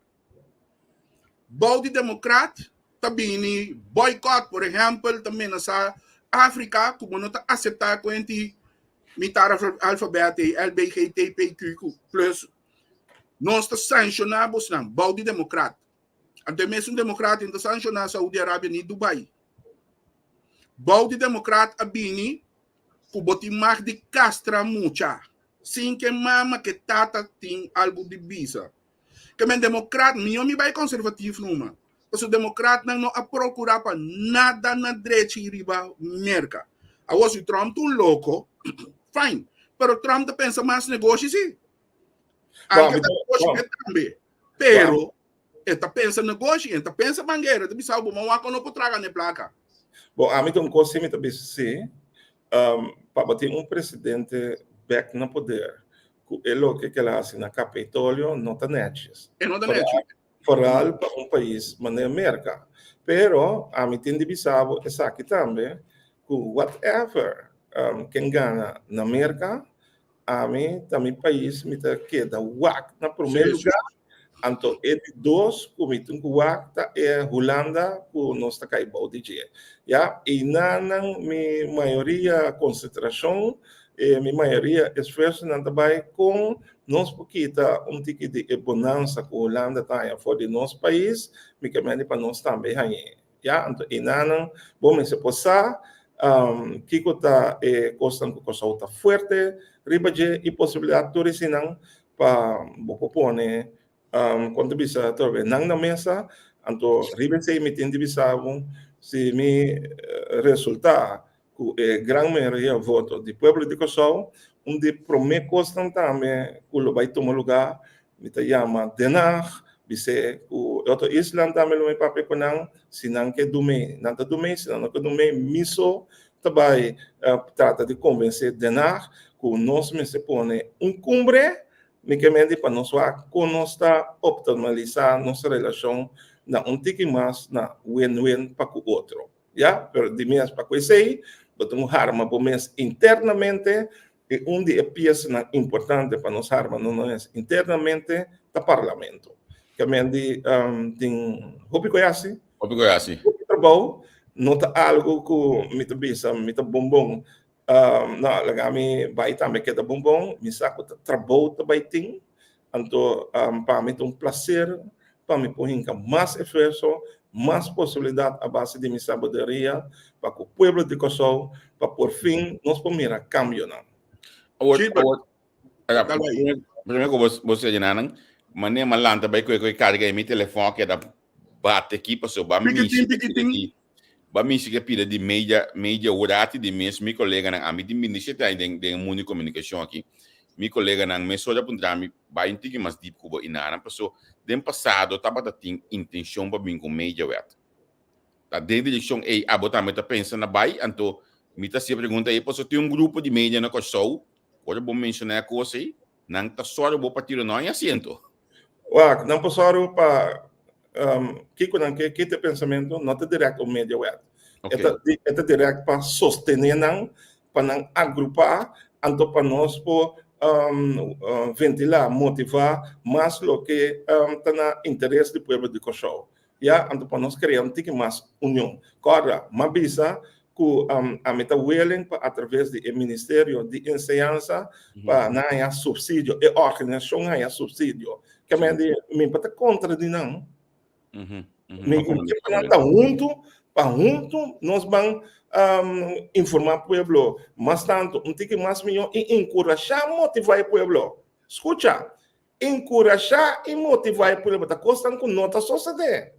Bom de democrata, também boicot, por exemplo, também nessa África, como não está aceitar com a mitar alfabeto LGBTQ+, nós estamos sancionados na bom de democrata. Até mesmo democrata está sancionado Saúde Arábia e Dubai. Bom de democrata, abini, que botem mais de castra mucha. Sim que mama que tata tem algo de bisa. Que men democrata, meu me vai conservativo numa. Porque o democrata não a procurar para nada na direita e riba merca. Agora se Trump tão louco, fine. Pero Trump pensa mais negócio sim. Ainda negócio também. Pero está pensa negócio, está pensa mangueira, de bisau bom a não traga na placa. Bom, a mim tem coisa me também se para bater presidente back no poder. Ele que ela assim na Capitólio não está netes. Não está netes. Foral para país, mas na América. Pero a mim tem de bisau essa aqui também, que whatever quem ganha na América, a mim também país me tá queda whack na primeiro lugar. Então, ele dois comitem que whack tá Holanda que nós tá caibau de dia. Já e na minha maioria concentração minha maioria esforço não trabalha com nós porque tá tipo de bonança que a Holanda tá fora de nosso país, me que para nós também aí. Já então e não bom se passar que tá costa com coisa tá forte, ribaje e possibilidade de ensinar para propor quando bisa talvez não na mesa, então ribaje me tem de bisa se me resultar que grande maioria voto do povo de Kosovo, onde promete constantemente que ele vai tomar lugar, me chama Denar, dice o outro Islam também não é papel com não, se não que dume, não tá dume, se não que dume, miso também trata de convencer Denar que nós me se põe cumbre, me que me para nós que nós está optimalizar nossa relação na tique mais na win-win para o outro. Já, pero de minhas para conhecer, botam arma por mês internamente e onde é peça importante para nós arma não é internamente do parlamento. Que a mente tem hopi conhece trabalho não tá algo que me bisa me tá bombom não lagami vai também que tá bombom me saco trabalho também tem então para mim é prazer para mim põe mais esforço mais possibilidade a base de minha sabedoria para que o povo de Kosovo, para por fim, nós podemos cambio. Primeiro que você já não, mas nem malanta vai que carga meu telefone que da bate aqui para sobar Piquitim. ba mi que pida de media urati de meu colega na ami de ministério de mundo de comunicação aqui. Meu colega na me soja puntrami vai intigi mas deep kubo inana passo dem passado tava da intenção para mim com media wet. Tá dentro de direção ei abota meta pensa na bai anto mita se pergunta aí passo tem grupo de media na Kosovo. Quando bom mencionar a coisa aí, não tá só o bom partido não é assento. Não posso para que te pensamento não é direto ao media web. É direto para sostener não, para não agrupar, anto para nós por ventilar, motivar mais lo que está na interesse do povo de Kosovo. Já anto para nós criar mais união. Agora, mas bisa que a meta willing através do Ministério de Enseñanza para ganhar subsídio e organização ganhar subsídio. Que a minha pata contra de não. Me está junto nós vamos informar o povo, mas tanto tem mais melhor e encorajar, motivar o povo. Escuta, encorajar e motivar o povo. Está costando com nota sociedade.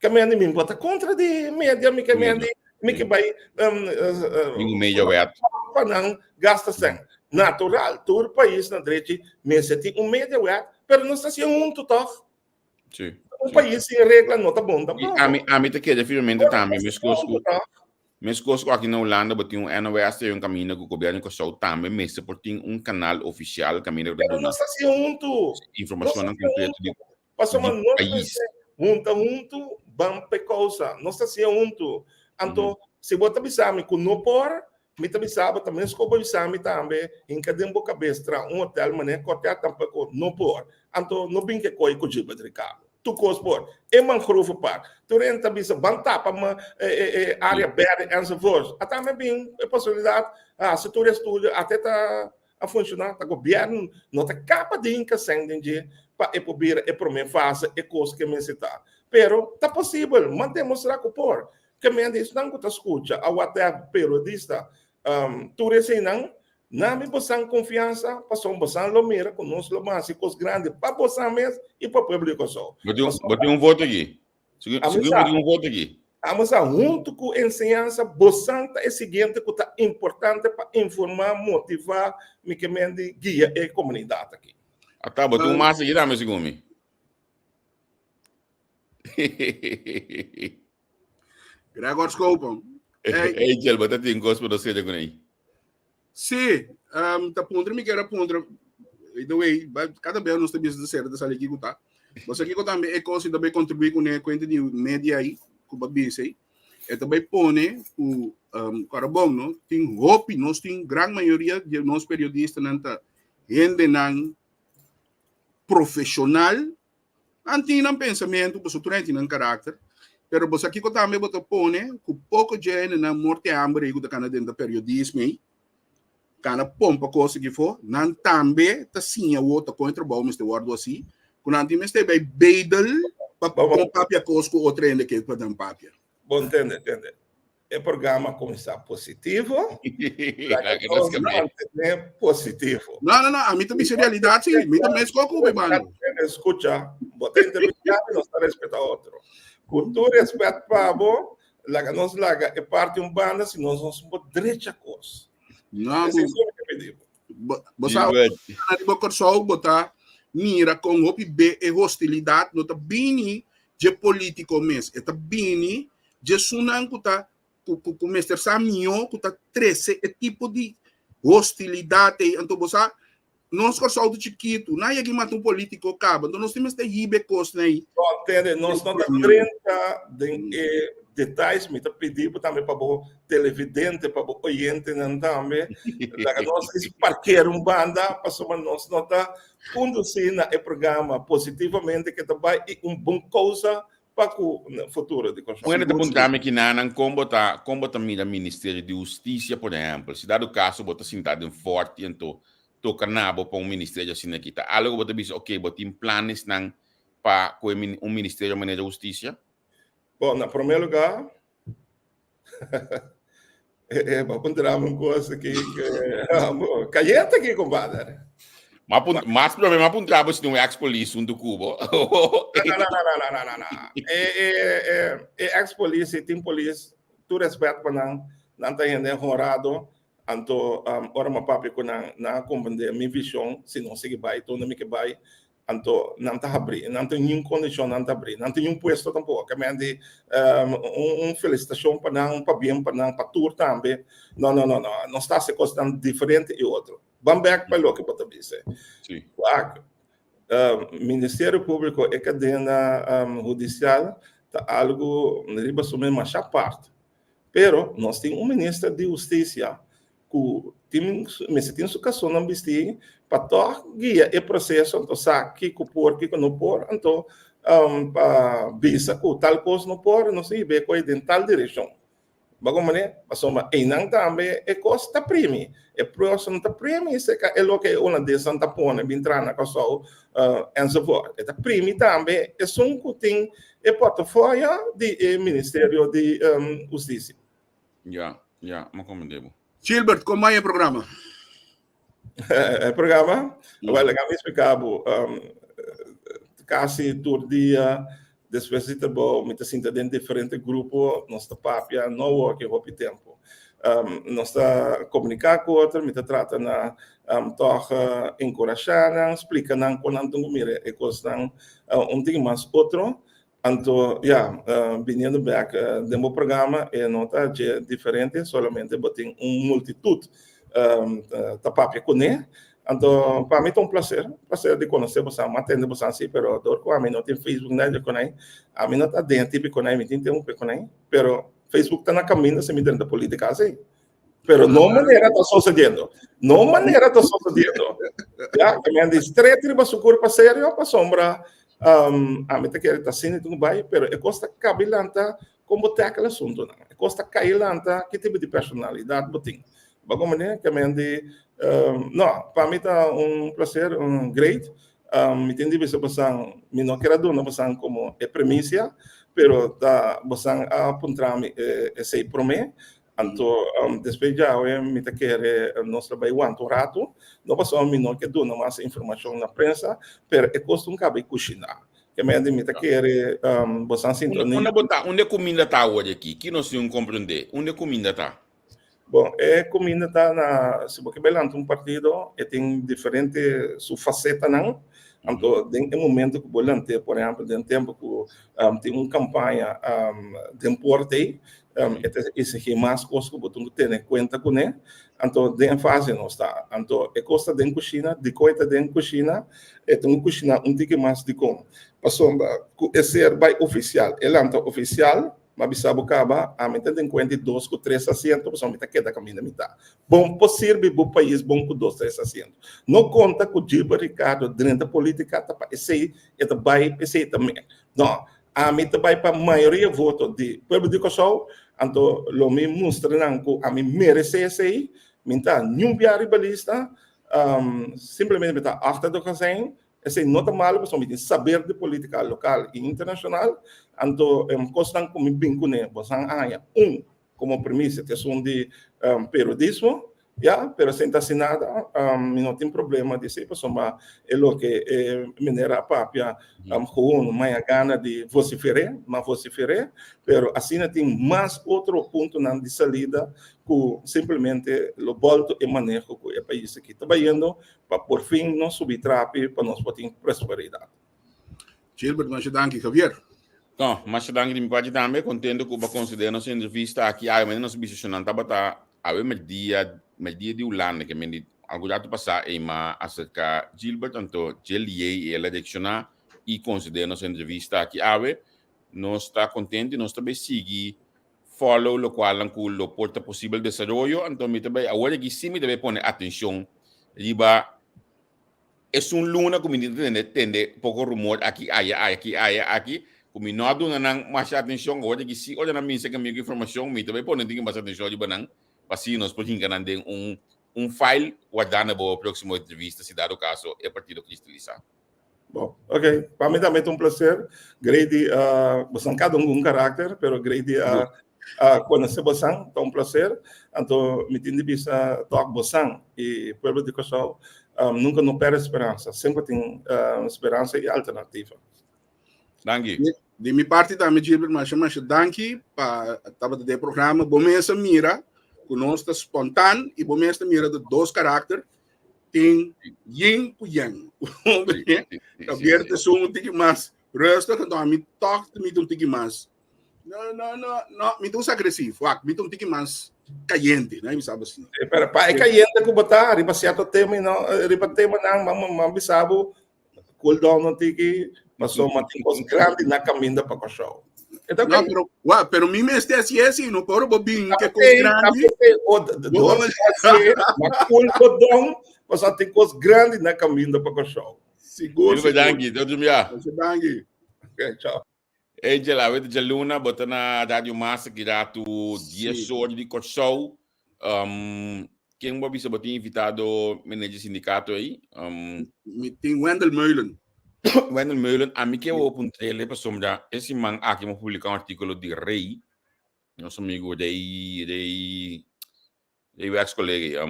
Que a minha pata contra de média, me que vai media web para não gastar sem natural todo país na direita me sente media web pero não está sendo um total país sem regra não tá bom a mim te queda firmemente também mas conosco aqui na Holanda tem NOS tem caminho com o governo que só também mas por tem canal oficial caminho de não está sendo informação não completa de país junto bam pecosa não está sendo Anto, se você avisar-me que não pode, me avisava também, se você avisar-me também, em cada cabeça, hotel, mané, hotel tampouco não pode. Anto, não bem que coi com o jiba de Ricardo. Tu cos pode. É mangrove par. Tu renta avisa, banta para uma área verde, e so forth. Até também bem, é possibilidade, se tu estuda, até tá a funcionar, tá governo, não tá capaz de incascender de para é poder é para mim fase é coisa que me citar. Pero tá possível, mantemos lá com por. Que me diz não que escuta a WhatsApp periodista tu recém não me bosan confiança passou um bosan lo mira conosco lo mais coisas grandes para bosan mesmo e para o público só botei voto aqui seguro um voto aqui vamos a junto com ensinança bosan é seguinte que tá importante para informar motivar me que me guia a comunidade aqui até botei mais aqui dá-me segundo Gregor Scopon. Gel, bota tem gosto para você com aí. Sim, tá pondre que era pondre. The way, cada vez nós temos de ser dessa aqui tá. Você aqui também é coisa também contribuir com a conta de média aí, com o BC. É também pone o carbono, não? Tem hope, nós tem grande maioria de nós periodistas não tá gente não profissional, anti não pensamento, por suturente não caráter. Pero você aqui que também botou pone com pouco gente na morte hambre e da cana dentro do periodismo aí, cana pompa coisa que for, não também tá sim o outro contra bom Mr. Wardo assim, quando antes Mr. vai beidel para com papia coisa com outra ainda que para dar papia. Bom entende. O programa começar positivo, é positivo. Não, a mim também é realidade sim, a mim também escolhe mano. Escuta, botar entrevistado e nós respeitar outro. Cultura e respeito para bom, nós laga é parte um banda, se nós não somos direita coisa. Não, você só botar mira com o B e hostilidade, não tá bem de político mesmo, é tá bem de sunan que tá com o mestre Saminho, que tá 13 tipo de hostilidade, então você nós só do chiquito, não é que mata um político acaba, então nós temos que ir coisa aí. Entende? Nós não temos 30 detalhes, me tá pedindo também para o televidente, para o oyente, não também. Nós parquear banda, para nós não tá conduzindo o programa positivamente, que também é uma boa coisa para o futuro de construção. Quando apontamos que não como tá mira Ministério de Justiça, por exemplo, se dado o caso, bota sentado forte, então toca nabo para ministério assim aqui tá algo bota diz ok botem planos não para o ministério de justiça Bom, na primeiro lugar, vou contar uma coisa que caliente aqui, compadre. Mas problema para um trabalho se não é ex-polícia do Cuba. Não. Ex-polícia, tem polícia, tu respeito para não tá ainda honrado, então, ora uma papi com na compreender minha visão, se não segue vai, tu não me que vai, então não tá abrir, não tem nenhuma condição não tá abrir, não tem nenhum puesto tampouco, que me ande felicitação para não, para bem, para tour também, não está se costando diferente e outro. Vamos back para o que pode dizer. Sim. Ministério Público e cadena judicial tá algo riba sobre mais à parte. Pero nós temos ministro de Justiça que tem sua caso não vestir para guiar o processo, então sabe que por que não por, então para visa que tal coisa não por, não sei bem qual é em tal direção. Bagaimana? Pasoma inang também é costa primi. É próximo da primi, isso é o que uma dessas está pondo bintrana com só and so forth. É primi também é só que tem é portfólio de Ministério de Justiça. Já, mas como devo. Gilbert, como é o programa? O programa, olha, como explicava, quase todo dia. Depois de trabalhar, me sinto dentro de diferentes grupos, nós está papia, não work o tempo. Nós está comunicar com outros, me trata na toca encorajar, explica não quando não mira e coisa não tem mais outro. Então, vindo back do programa é nota diferente, somente botem multitud da papia com ele. Então, para mim é um prazer de conhecer você, atender você assim, pero dor com a mim não tem Facebook nada com ele, a mim não está dentro com ele, me tem um pouco com ele, pero Facebook está na caminho se me dentro da política assim, pero não maneira está sucedendo, já que me ande estreito para su corpo sério para sombra, a mim tá querendo tá sendo um bairro, pero é costa cabilanta como tem aquele assunto, não, é costa cailanta que tipo de personalidade botem. Bagaimana que me ande não, para mim está prazer, great. Me entendi você passando, me não quero dar uma como é premissa, pero tá passando a apontar-me esse para mim. Então, depois já eu me te quero nós trabalhar um rato, não passamos me não quero dar mais informação na prensa, pero é costume cabe cozinhar. Que me ande me te quero passar sintonia. Onde comida está hoje aqui? Que nós não compreender. Onde comida está? Bom, comida está na, se você belanta partido, tem diferente sua faceta não. Então, tem momento que volante, por exemplo, tem tempo que tem uma campanha de importe, esse que mais coisa que você tem em conta com ele. Então, tem fase não está. Então, costa de cozinha, de coisa de cozinha, tem uma cozinha pouco mais de como. Passou esse vai oficial, ele anta oficial. Mas bisa bocaba, a mim tem 2 com 3 assentos, mas a queda caminha mitad. Bom, possível bom país bom com 2, 3 assentos. Não conta com o Gilbert Ricardo dentro da política, tá para esse vai esse também. Não, a mim vai para a maioria voto de povo de Kosovo, então lo me mostra não que a mim merece esse, minta nenhum biaribalista, simplesmente minta after do casinho. Esse não está mal, mas tem saber de política local e internacional. Então, constam como bem com ele, você como premissa, questão de periodismo, pero sem assinada, não tem problema de ser, mas é o que minera papia, com mais gana de vociferar, pero assim tem mais outro ponto na de salida, que simplesmente o volto e manejo que o país aqui está trabalhando, para por fim não subir trape, para nós poder prosperidade. Gilbert, mas danke, Javier. Não, mas danke, me pode também contente que eu considero nossa entrevista aqui, mas nossa visão não está a ver mais dia de Holanda, que me algo já passar em uma acerca Gilbert, então ele é eleicionar e considera nossa entrevista aqui, nós está contente, nós também seguir follow lo qual o porta possível desenvolvimento, então me também agora que sim me deve poner atenção, riba é luna como entende pouco rumor aqui, como não há mais atenção, agora que sim, olha na minha que informação, me também poner mais atenção, riba não assim nós podemos ganhar file guardando para a próxima entrevista, se dado o caso, é partido cristalizado. Bom, ok. Para mim também é um prazer. Grande, você cada um caráter, pero grande conhecer você, é um prazer. Então, me tem de vista tocar você e o povo de Kosovo nunca não perde esperança. Sempre tem esperança e alternativa. Dank je. De minha parte também, Gilbert, mas danke para o programa. Bom, essa mira, conosco espontâneo e bom, essa mira de dois caracteres. Tem yin com yang. Aberto só um tique mais. Resto que então me toca me um tique mais. Não, me um agressivo, me um tique mais caliente, né? Me sabe assim. Para caliente que botar, riba certo tema não, riba tema não, mas sabe cool down no tique, mas só tem coisas grandes na caminho para o show. Então, pero mim mesmo é assim, não pode bobinho que é coisa grande. Cool down, mas tem coisas grandes na caminho para o show. Seguro. Danke, Deus me Danke. Ok, tchau. Angela, weet je, Luna, bota na Radio Massa, que dá tu 10 horas de show. Quem vai ser invitado manager sindicato aí? Tem Wendel Meulen. Wendel Meulen, a mim que eu vou trailer para sombra, esse man aqui vou publicar artigo de Rei, nosso amigo de ex-colega,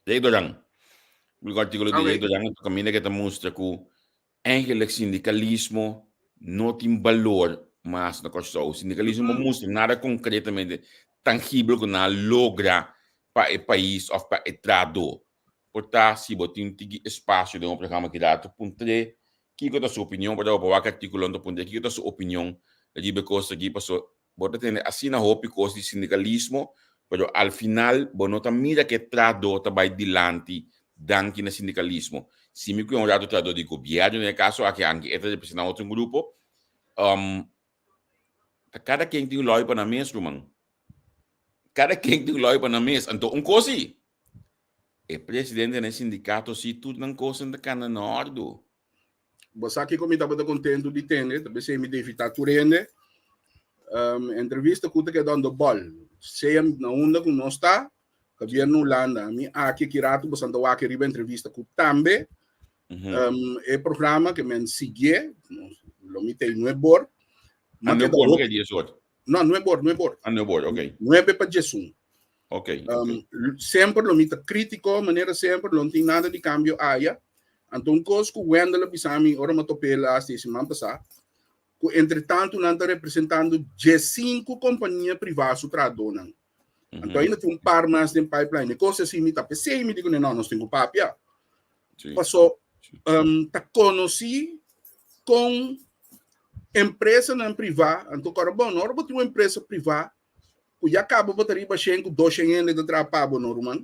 Rei Dorang. Publicar artigo de Rei Dorang, que caminha que mostra que eigenlijk sindicalismo não tem valor mais na Kosovo. O sindicalismo mostra nada concretamente tangível que não logra para o país ou para o trabalhador. Portanto, se você tem espaço de um programa que dá, que é a sua opinião, para o artigo do ponto, que é a sua opinião, de coisa aqui, você tem assim na roupa de sindicalismo, mas ao final, você não mira que o trabalhador vai adiante dentro do sindicalismo. Se me conhece um tratado de governo, no caso, aqui é representar outro grupo, cada quem tem lógica na mesa, mano. Cada quem tem lógica na mesa. Então, coisa, o presidente do sindicato, se tudo não coisa da cana na ordem. Você aqui como estava contente de ter, também se me evitar turene, entrevista que está dando bola, se na onda que não está, governo Holanda, me aqui que rato, você anda aqui riba entrevista que também, é programa que me sigue, lo mitei não é bor, não é bor, que dia não é bor, não é bor. Não é bor, ok. Não é para Jesus. Ok. Sempre lo mita crítico, maneira sempre, não tem nada de cambio aí. Então, coisa que o Wendel Pisami, ora me topei lá, esta semana passada, que entretanto, não está representando 5 companhias privadas que trabalham. Então, ainda tem par mais de pipeline. Coisa assim, me tapei, me digo, não, nós temos papel. Passou, tá conheci com empresa não privada, então, agora, bom, na hora que uma empresa privada, que já acaba de botar com 200 anos de trabalho normal,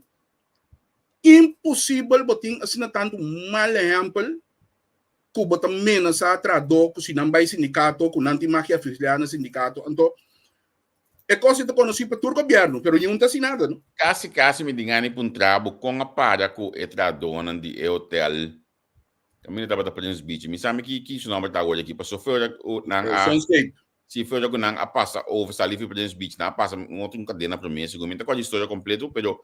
impossível botar assim tanto mal exemplo que botar menos a trabalhar, que se não vai sindicato, que não tem mais que afiliar no sindicato, então, é coisa que conheci para todo o governo, mas não está assim nada, não? Casi me dingani para trabalho com a para que é trabalhando de hotel. Também estava da Prince Beach. Me sabe que isso não está hoje aqui, passou fora se for que não passa over salir para Prince Beach, não passa outra cadena para mim, segundo a história completa, pero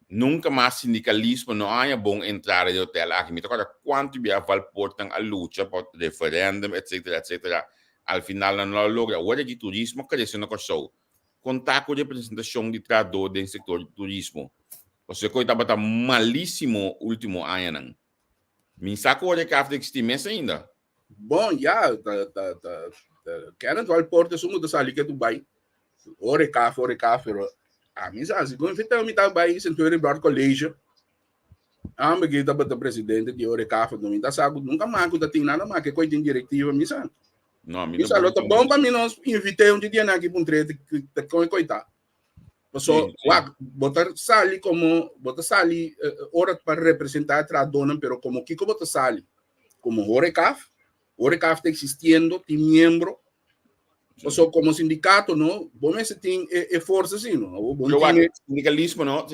nunca mais sindicalismo não é bom entrar de hotel aqui. Me toca quanto via valportam a luta por referendum, etc. Al final não logra. Hoje aqui turismo cresce na Kosovo. Contar com a representação de trabalhador do setor de turismo. Você coisa estava malíssimo último ano, não? Me sacou de café de mês ainda. Bom, já, querem atuar porta sumo da sali que tu vai. Ore café, a mim sabe, quando enfrentar me tá vai sentar em bar colégio. A me que tava do presidente de ore café, não me tá saco, nunca mais que tem nada mais que coisa de diretiva, me sabe. Não, me isso é outra bom para mim nós invitei um dia aqui para um trete que coitado. Passou, botar sali como botar sali hora para representar a tradona, pero como que botar sali como Orecaf está existindo, tem membro. Passou como sindicato, não? Bom, mas tem força assim, não? O sindicalismo, não?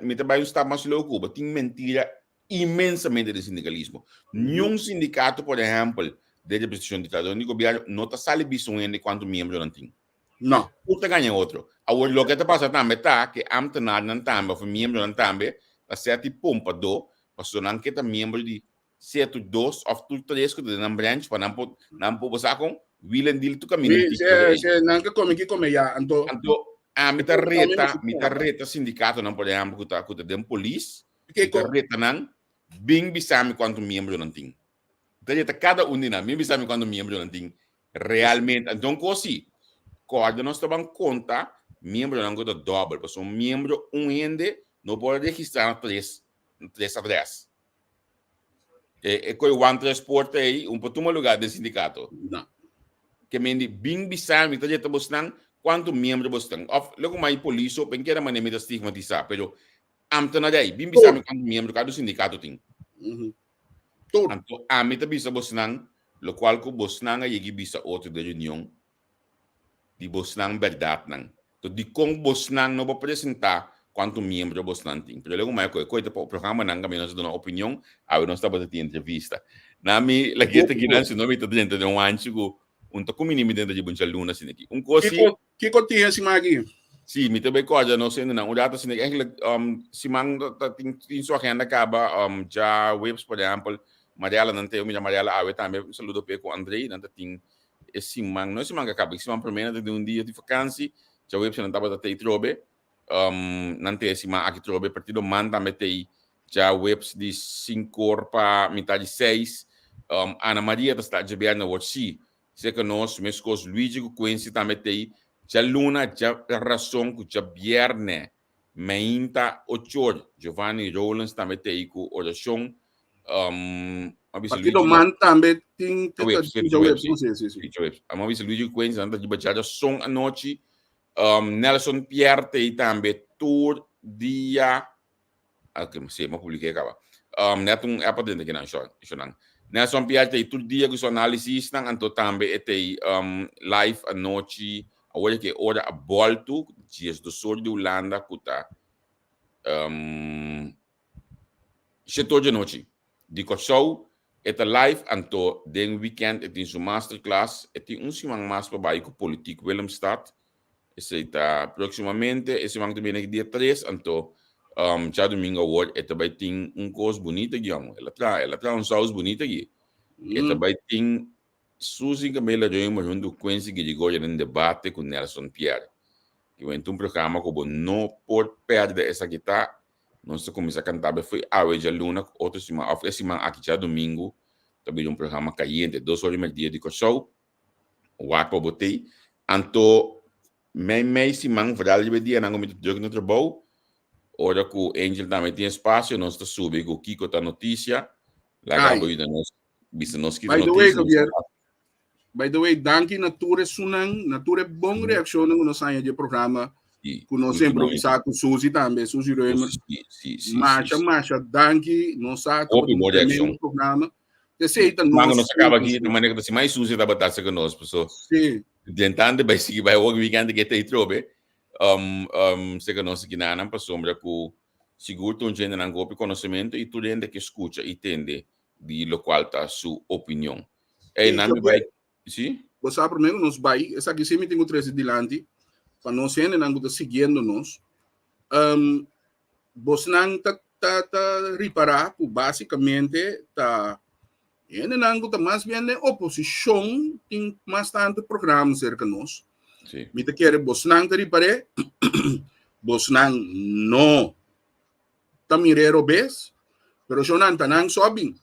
Me trabalho está mais louco, tem mentira imensamente de sindicalismo. Nenhum sindicato, por exemplo, de representação de trabalhador, o governo não está sali bisonhando de quanto membro não tem. Não. Puta ganha outro. Agora, o que está passando também está que amtenar não também, ou membro não também, a certa pompa do, passou não que está membro de se tu 2 of tu 3 que tu na branch para nampo bosa com willen deal tu caminho se nanka come ya anto mita reta sindicato não por exemplo que dem police mita reta não bing bisami quanto membro não tem então cada unina bing bisami quanto membro não tem realmente então cosi corda nós estavam conta membro não gosta double porque um membro ende não pode registrar três adresas coi one transporte aí pouco lugar do sindicato não que mendi bing bisami então já estamos nang quanto membro bostang of logo mai poliso penquera maneira de stigmatizar pero amtana dai bing bisami quanto membro cada sindicato tem tudo anto amita bisa bostang lo qual ko bostang ay bisa outro de reunião di bostang verdade nang to di kong bostang no apresentar quanto membro bostang tem pero logo mai coita po programa nang kami nós dando opinião aí nós estava de entrevista nami lagi te ginan se nome to dentro de antigo untuk kuminimi dentro de buncha luna sineki cosi que tinha si magi si mi tabe ko no se na udata sineki eigenlijk si mang tin so agenda acaba já webs por exemplo Mariala não tem o Mariala awe também saludo pe com Andrei não tem esse mang não esse mang acaba esse mang primeiro de dia de vacância já webs não tava até trobe não tem esse mang aqui trobe partido man também tem já webs de 5 para metade 6 Ana Maria está de bem na WhatsApp se que nós mescos Luigi com Quincy também tem já luna já razão que já viernes meinta 8 Giovanni Rollins também tem com oração partido man também tem ama visi Luigi Quincy anda de bachada som a noite Nelson Pierre tem também tour dia que me sei mas publiquei acaba neto é para dentro que não show Nelson Pierre tem todo dia com sua análise nang anto também tem live a noite agora que hora a volta dias do sul de Holanda kuta setor de noite dico show eta live anto den weekend tem sua masterclass tem simang mas para bairro político Willemstad esse está proximamente esse mang também dia 3 anto já domingo hoje também tem coisa bonita guião ela traz sauce bonita aqui também tem Suzy Camila Joima junto com Quincy que chegou em debate com Nelson Pierre que foi um programa como não por perder essa guitarra nós começamos a cantar foi a hoje luna outro semana aqui já domingo também programa caliente 2 horas e meia de show o para botei anto me semana verdade de dia não me jogo no trabalho ora que o Angel também tem espaço, nós está subindo com o Kiko da notícia. Lá acaba de nós, bisa nós que notícia. By the way, danke nature sunang, nature bom reação no nosso ano de programa. Com nós improvisar com Suzy também, Suzy Römer. Marcha, danke, nós no programa. Receita nós. Nós acaba aqui de maneira que mais Suzy da batalha com nós, pessoal. Sim. Tentando vai seguir vai o weekend que tem trobe. Se que nós não para sombra que seguro um gênero não golpe conhecimento e tu rende que escuta e entende de lo qual está sua opinião. E não vai, sim? Você primeiro nos vai, essa aqui sempre tem o 13 de lante, para nós ainda não está seguindo nós. Você não está reparar que basicamente está ainda não está mais bem na oposição, tem bastante programas cerca de nós. Me te quer Bosnang tadi pare Bosnang no tamirero bes pero sonan tanang sobing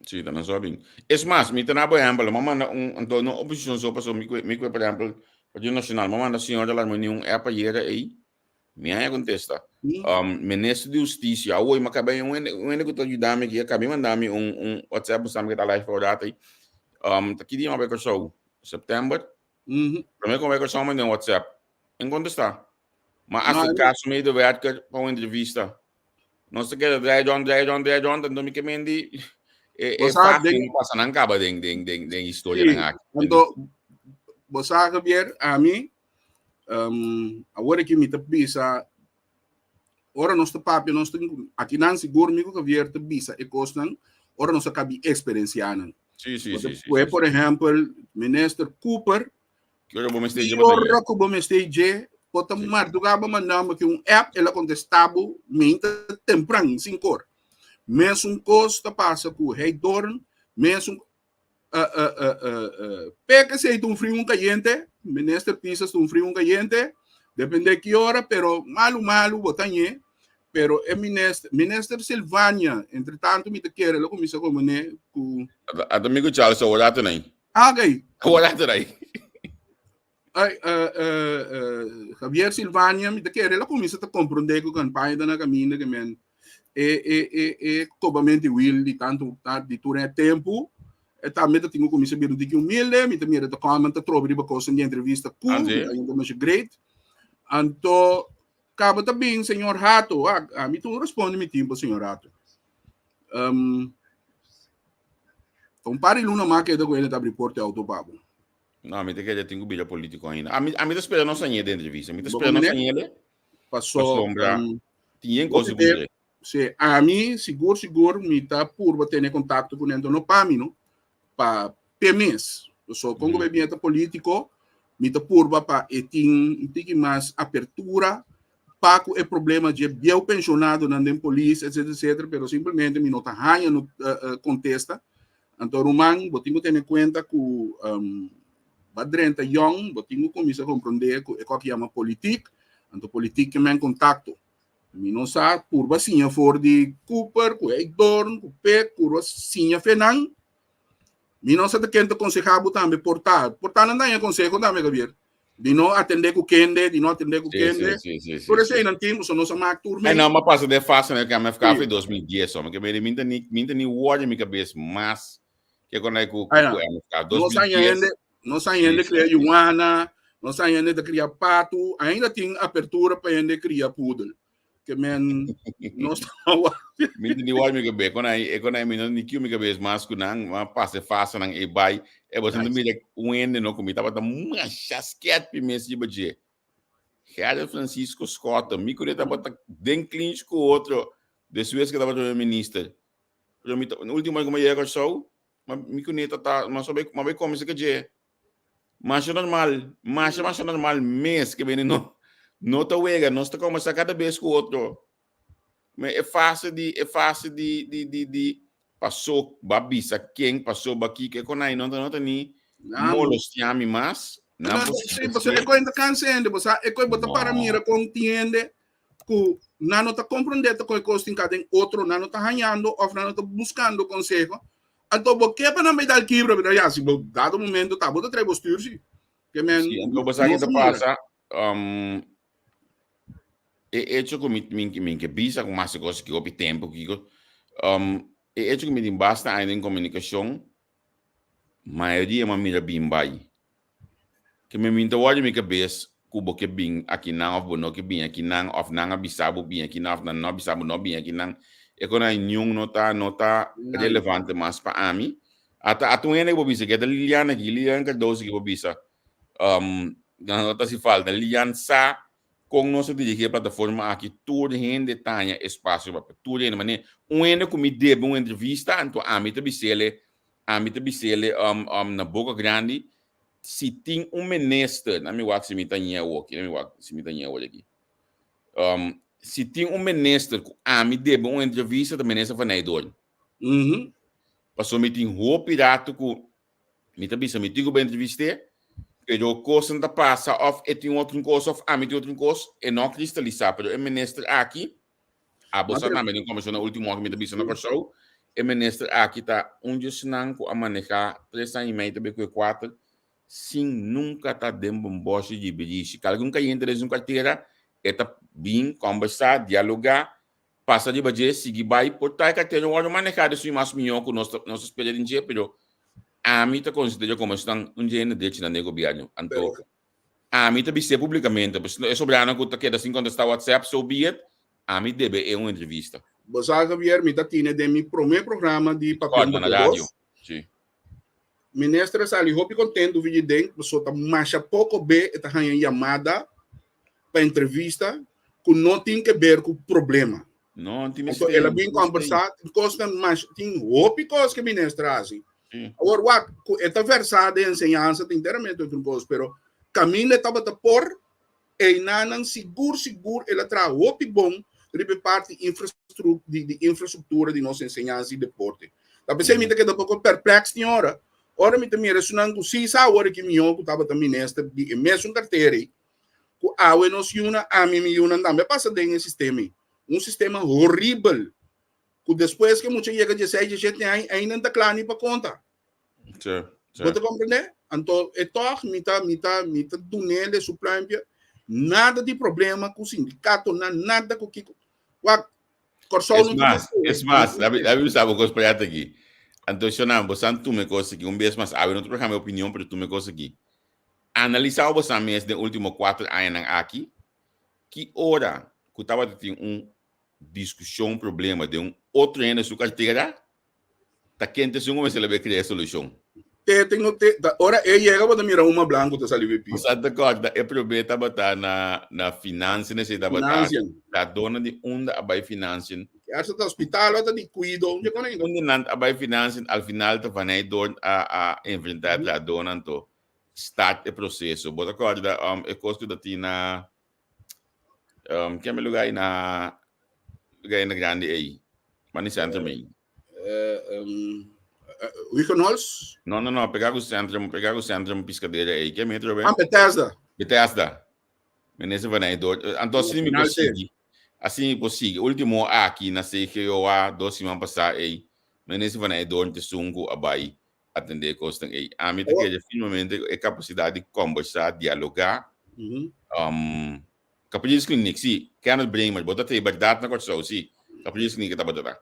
sí tanang sobing es más mi tana por ejemplo mamá no oposición so pasó mi por ejemplo el nacional mamá na senhora la reunião é para ir aí me aí contesta ministro de justiça hoje me acabei um que tá ajudando aqui acabei mandar-me WhatsApp sabe que tá live for data aí aqui dia uma vez show setembro primeiro conversação no WhatsApp. Em quando está? Mas a caso meio de verdade para uma entrevista. Não se quer drag on, então me queimei é fácil não passa não acaba de história na aqui. Então você sabe ver a mim agora que me tapisa ora nós papi nós aqui não seguro me que ver tapisa e costan ora nós acabi experienciando. Sim. Foi por exemplo ministro Cooper que eu vou me stage pota mar do gaba mandava que app ela contestava minta temprano 5 horas mesmo costa passa com rei dorn, mesmo pega se um frio caliente, ministro pisas um frio caliente, depende de que hora, pero malo botanhe, pero é ministro Silvânia, entretanto me te quer, ela começa como né com amigo Charles olha também. Agay. Olha também. Ay, Javier Silvânia me te quer, ela começa a compreender que o campanha da caminho que men cobamente will de tanto de turno tempo. Também tenho como saber um pouquinho humilde, me também está comenta trobe de coisa de entrevista cool, ainda mais great. Então, acaba também senhor Rato, me tu responde me tempo senhor Rato. Compare Luna Maqueda com ele da reporte autopabo. Não, me tem que já tenho bilha político ainda. A mim tá esperando não sair da entrevista, me tá esperando não sair. Passou, tinha coisa boa. Se a mim seguro me tá por ter contato com ele no pamino para PMS. Eu sou com movimento político, me tá por para tem mais abertura para o problema de bio pensionado na polícia, etc, pero simplesmente me não tá ranha no contesta. Então, Roman, botinho ter em conta que Badrenta Young, botinho começa a compreender que é o que chama política, então política é em contato. Me não sabe por vacinha for de Cooper, com Eidorn, com Peck, com vacinha Fenan. Me não sabe quem te aconselhava também portar não dá conselho também, Gabriel. De não atender com Kende, de não atender com Kende. Por isso aí não temos, não somos turma. Não, mas passa de fácil, né? Que a minha ficava em 2010, só que me nem word minha cabeça, mas que quando é que o não sai ainda criar Ioana, não sai ainda criar pato, ainda tem abertura para ainda criar poodle. Que men não está me nem word minha cabeça, quando é me não nem que minha cabeça, mas que não passa fácil não é vai, é você não me dá não comigo, tava uma chasquete pimenta de budget. Cara Francisco Scott, me curei tava bem clínico com outro, desse vez que tava o ministro. No último ano que eu ia show, me curei tá, mas sabe como isso que é. Mas normal mês que vem não tá wega, não está como cada vez com o outro. Mas é fácil de passou babisa quem passou aqui que quando aí não tá nem molos tiami mas não você é coisa cansando, você é coisa botar para mira compreende que não está compreendendo com coisa em cada outro não está ganhando ou não está buscando conselho. Então, porque para não me dar quebra, mas já se dado momento tá bota três postura que men então você ainda passa é hecho que me que bisa com mais coisas que houve tempo que é hecho que me basta ainda em comunicação maioria uma mira bem vai que me minta olha minha cabeça cubo que bem aqui não of bono que bem aqui não of não abisabu bem aqui não of não abisabu não bem aqui não é quando aí nenhum nota relevante mais para mim até atuene que bobisa que da Liliana que 12 que bobisa nota se falta Liliana sa com nossa dirigir plataforma aqui tudo gente tenha espaço para tudo de maneira ano que me deve uma entrevista então a mim te bisele na boca grande se tem ministro na minha se me tenha aqui na minha se me tenha aqui se tem ministro a mim deve uma entrevista da ministra Vaneidor passou me tem roupa pirata com me te bisa me digo bem entrevista que o curso da passa of tem outro curso of a mim tem outro curso e não cristalizar pero o ministro aqui a bolsa na minha comissão na última hora me te bisa na show o ministro aqui tá senão a manejar 3 anos e meio também com 4 sem nunca tá dentro um boche de beliche algum que entra em carteira eta bem conversar dialogar passa de baje seguir vai portar carteira o manejar isso mais melhor com nossa experiência pero a mim te considero como estão gênero de na negociação então a mim te bise publicamente é soberano que queda sem contestar WhatsApp so be it a mim deve uma entrevista você Javier me tiene de mi primeiro programa de papel na rádio sim ministra sali hope contento vídeo den você tá mais pouco bem está ganhando chamada para entrevista que não tem que ver com o problema não tem então ela vem conversar costa mais tem hope coisa que ministra assim agora esta versada de ensinança tem inteiramente outro coisa pero caminho estava por e nanan seguro ela traz hope bom ribe parte de infraestrutura de nossa ensinança e deporte. Da pensei que é um pouco perplexo de hora. Ora me também resonando se a hora que me eu estava também nesta de mesmo carteira. Que a we nos una a mim me una também passa dentro sistema. Um sistema horrível. Que depois que muita chega de 6 7 anos ainda está claro para conta. Você compreende? Então, é toch mita tunele suplância, nada de problema com o sindicato, nada com o que Es más, David sabe o que es aqui. Então, você não me coisa aqui, vez mais, não te minha opinião, mas tu me coisa aqui. Analisar você mês de último 4 anos aqui, que hora que estava tendo discussão, problema de outro ano na sua carteira, tá quente se você vai criar solução. Ora, ele chega para mirar uma blanca da saliva piso. Você está corda, é problema tá botar na finança, né? Você tá botar da dona de onda abai finança. Essa tá hospital, outra de cuido, onde não abai finança, al final tá vanai dor a enfrentar a dona então start o processo. Bota corda, é custo da tina que é meu lugar na grande aí, mas centro também. Wigenholz? Não, pegar o centro piscadeira aí, que é metro bem. Bethesda. Menese vanai dor. Então assim possível. Último aqui na CGOA 2 semanas passar aí. Menese vanai dor de sungo abai atender costa aí. A mim que finalmente é capacidade de conversar, dialogar. Capaz clinic sim, cannot bring mas bota te verdade na coisa sim. Capaz clinic tá botando.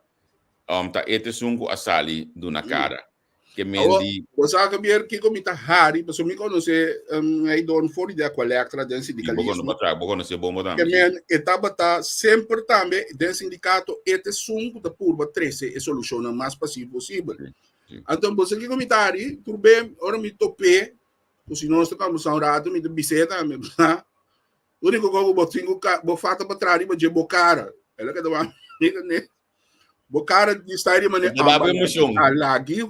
Tá ete sungo asali do na cara. Que mendi. Você sabe que como tá Harry, mas me conhece aí dono fora de colecta de sindicalismo. Bogo não se bom botar. Que men etapa tá sempre também de sindicato ete sungo da curva 13 é solução mais passiva possível. Então você que comentário, tudo bem, ora me topé, se nós estamos saurado, me biseta, me o único que eu botinho vou fato para trás, mas de bocara. Ela que dá uma né? Bocara de estar de maneira alagi,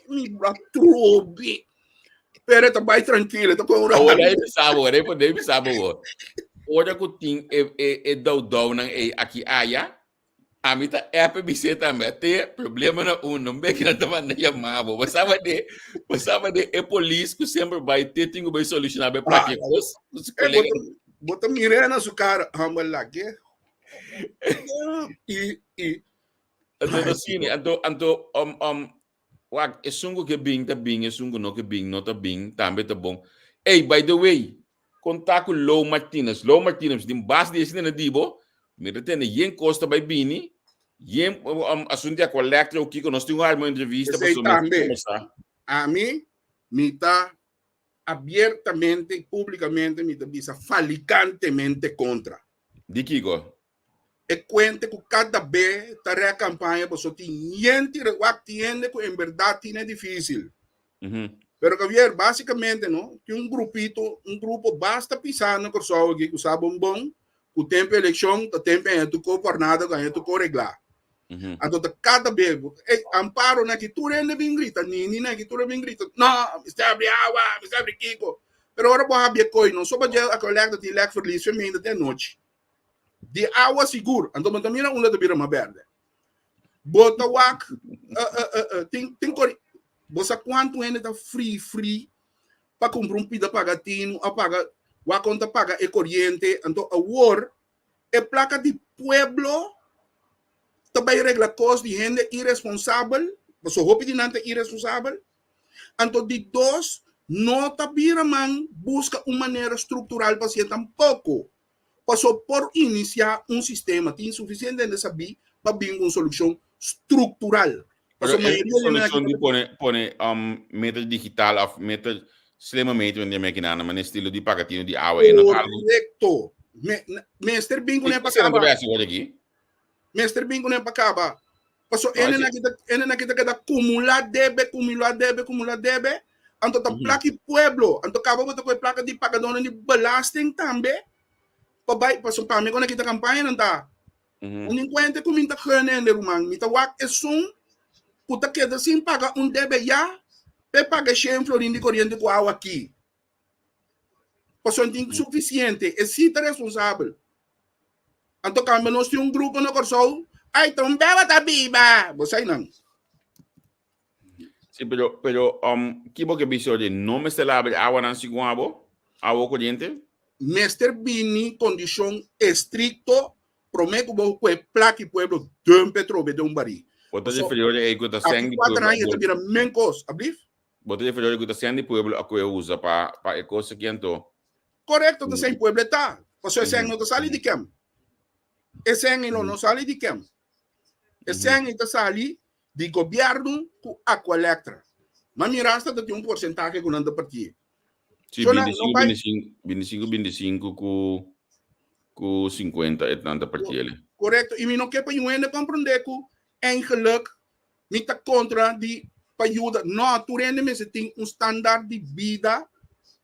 me batrobe. Pera, tá bem tranquilo, tá com uma. Olha aí, sabe. Olha que o tim é dau nang aqui aya. A mim tá é para biseta também. Tem problema na não bem que não tava nem chamado. Você sabe de é polícia que sempre vai ter tinha que solucionar bem para que os colegas. Bota mirena su cara, hamalagi. Então, é sungo que bing, tá bing, é sungo não que bing, não tá bing, também tá bom. Hey, by the way, contato com Low Martinez, de base desse na dibo, me retene yen costa by bini, yen assunto a collector o que nós temos uma entrevista para começar. A mim, me tá abertamente, publicamente, me tá falicantemente contra. De Kiko? É cuenta que cada vez está a campanha para só gente atiende que em verdade é difícil. Pero Javier, basicamente, não, que um grupo basta pisar no pessoal aqui que sabe bom, o tempo de eleição, o tempo é tu governado, ganha tu correglar. Então, cada vez, amparo na que tu rende bem grita, nini na que tu rende bem grita, não, me abre água, me abre Kiko. Pero agora vou abrir coisa, não só para a coleta de leque feliz, ainda de noite. De água segura, então também não é de uma verde. Bota o ac, tem você quanto ainda está free para comprar um pida pagatino, apaga, a conta paga é corrente, então a war é placa de pueblo, também regla costa de gente irresponsável, você roupa de nada irresponsável, então de dois, nota biraman busca uma maneira estrutural para ser tampouco. Passou por iniciar um sistema que é insuficiente de saber para vir uma solução estrutural. Passou solução de pôr método digital, método extremamente máquina, mas estilo de pagatino de água. Correto. Mestre Bingo não é para acabar. Mestre Bingo não é para acabar. Passou ele na que acumular débito, então tá placa de pueblo, então acabou com a placa de pagador de belasting também. Passou para mim quando kita campanha não tá. Enquanto que minta kene ne rumang, minta wak esum, puta queda sem pagar débito já, paga 100 florin de corrente com água aqui. Passou tem suficiente, é cita responsável. Anto kami nós tem grupo no Corsol, ay tumbeba ta biba. Bosay nang. Sí, pero kibo que biso de no me se labre agua nan siguabo, agua corriente. Mester bini condição estricto, prometo bo que plaque pueblo de petróleo de bari. Bota de inferior é que tá sangue pueblo. Aqui 4 anos vira mencos, ablif? Bota de inferior que tá sangue pueblo a que usa para a coisa que ento. Correto, tá sem pueblo tá. Você sangue não tá sali de quem? Esse sangue não sali de quem? Esse sangue tá sali de governo com a coleta. Mas mirasta tem porcentagem que não dá partir. Sim, 25 com 50 é tanta partilha. Correto. E não quer para eu compreender que eigenlijk me está contra de ajuda. Não, tu realmente tem standaard de vida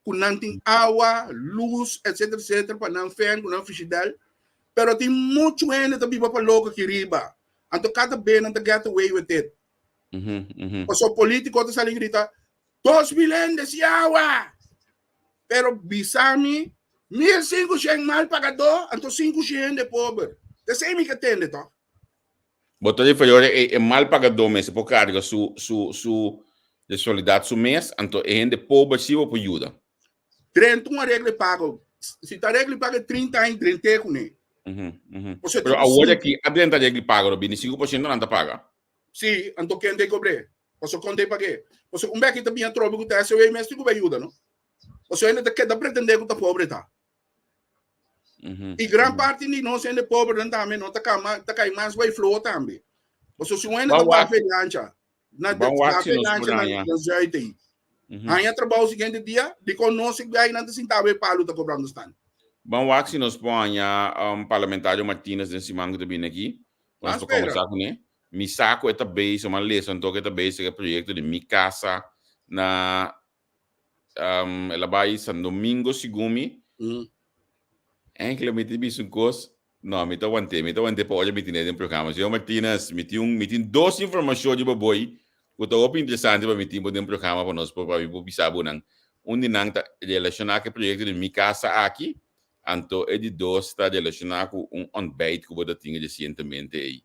com não tem água, luz, etc, para não fer, com não fichidel. Pero tem muito gente que vive para louco aqui riba. Então cada vez não get away with it. O seu político está saindo grita 2 milhões de água. Pero bisami 1.500 mal pagador, então 500 de pobre. Você sabe que tem, então? Botar de inferior é mal pagador, mas por carga su de solidariedade su mês, então é gente pobre se ou por ajuda. 31 regra pago. Se tá regra paga 30 em 30 com ele. Pero agora aqui, a dentro da regra paga, 25% não anda paga. Sim, então quem tem que cobrar? Você conta paguei. Você um beque também trobe com essa aí, mas tu vai ajuda, não? Você ainda quer pretender que tá pobre tá. E grande parte de nós ainda pobre também, não tá cai mais vai flow também. Você se ainda tá bafelancha. Na bafelancha na jeito. Aí trabalho o seguinte dia, de conosco que aí não se sentava palo tá cobrando stand. Bom, se nós põe parlamentário Martínez de Simango de bem aqui, nós vamos conversar com ele. Mi saco é também uma lesson, então que também esse projeto de mi casa na ela vai San Domingo Sigumi. Eigenlijk met die bijzonders, nou, met dat want para hoje metin nesse programa. Eu Martínez, metin 2 informações de boy, que tá muito interessante para metin para programa para nós para bisar bunang. Nang tá relacionar com projeto de mi casa aqui, anto é de 2 está relacionar com ontbijt que você tinha recentemente aí.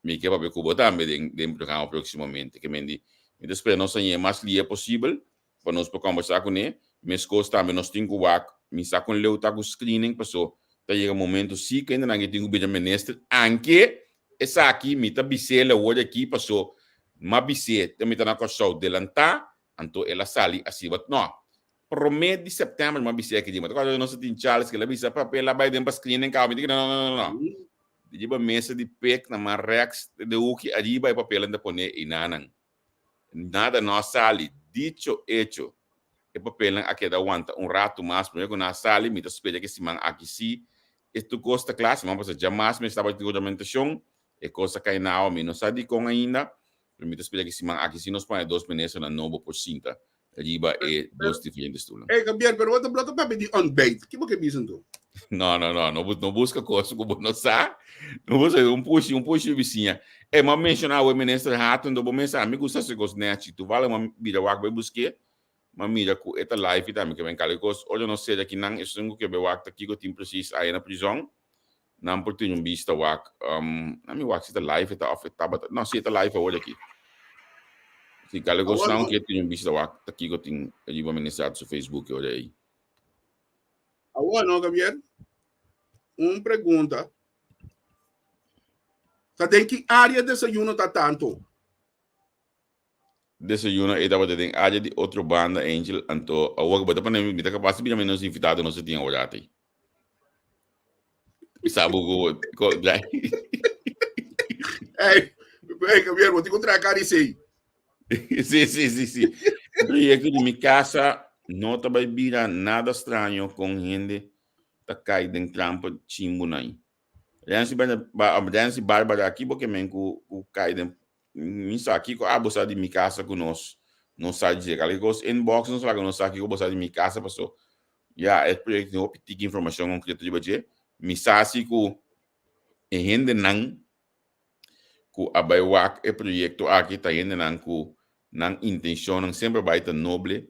Me que para que também dentro programa proximamente, que me espero nós tenha mais lia possível para nós para conversar com ele. Mas costa também nós temos que mi sa con leu ta screening paso ta llega momento si que ainda não tenho bem ministro anche essa aqui mi ta bisela hoje aqui paso ma bise ta mi ta na corso delanta anto ela sali assim but no prometo de setembro ma bise aqui mas quando nós tem Charles que ela bisa papel vai dem para screening cá me diga não de ba mesa de pec na marex de o que ali vai papel ainda pone inanan nada não sali dicho hecho e papel aqui da aguanta rato mais porque na sala me espera que se man aqui se isto custa classe mas jamais me estava de documentação e coisa que não me não sabe com ainda me espera que se man aqui se nos põe 2 meses na novo por cinta riba e 2 diferentes tudo Gabriel, pero outro bloco para pedir on bait que você dizem tu não busca coisa como não sabe não busca push vizinha mas mencionar o ministro Hatton do bom mensagem me gusta se gosta net tu vale uma vida vai buscar mas mira que esta live também que vem calicos hoje não sei aqui não isso que eu acho aqui que tem preciso aí na prisão não por ter vista o na minha esta live está afetada não se esta live hoje aqui se calicos não que tem vista o aqui que tem ali uma mensagem no Facebook hoje aí não Gabriel pergunta tá tem que área desayuno tá tanto desayuno e tava de área de outro banda Angel anto awag bata pa na mi taka pasi bina menos invitado no sa tinha olhate sabe ko dai Gabriel vou te encontrar cara isso aí sim projeto de mi casa não tá vai vira nada estranho com gente tá cai dentro trampo chimbunai Aliança Bárbara aqui porque men ku cai dentro isso aqui com a bolsa de minha casa com nós não sabe dizer ali os inbox não sabe nós aqui com a bolsa de minha casa passou já é projeto de optic informação concreta de budget me sabe com gente não com a baiwak é projeto aqui tá gente não com não intenção não sempre vai estar nobre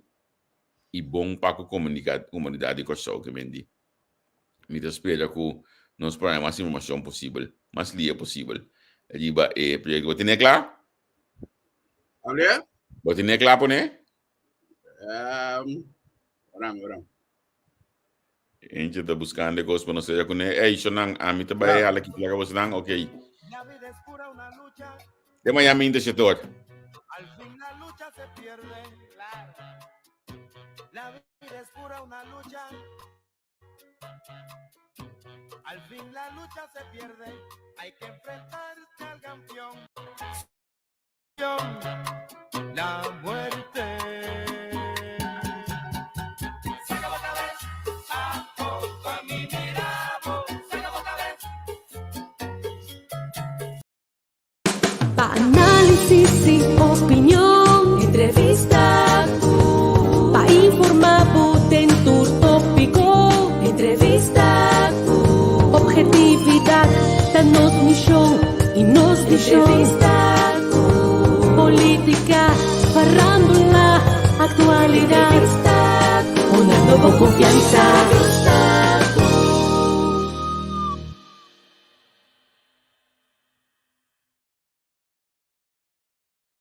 e bom para a comunidade com o que me espera com nos para mais informação possível, mais lia possível. Allí va proyecto. ¿Vos tenés claro? ¿Hablé? ¿Vos tenés claro poner? Orang. Eentje te buscando cosas para no sé con yo nang a mí te voy a la que plaga vos nang, okay. De Miami de sector. Al fin la lucha se pierde, claro. La vida es pura una lucha. Al fin la lucha se pierde, hay que enfrentarse al campeón. La muerte. Se acabó otra vez, a poco a mí miramos. Se acabó otra vez. Pa' análisis y opinión, entrevista. Pa' informar, en tu tópico, entrevista. Objetividad, danos misión y nos entrevista. Política, farándula, actualidad. Una nueva confianza.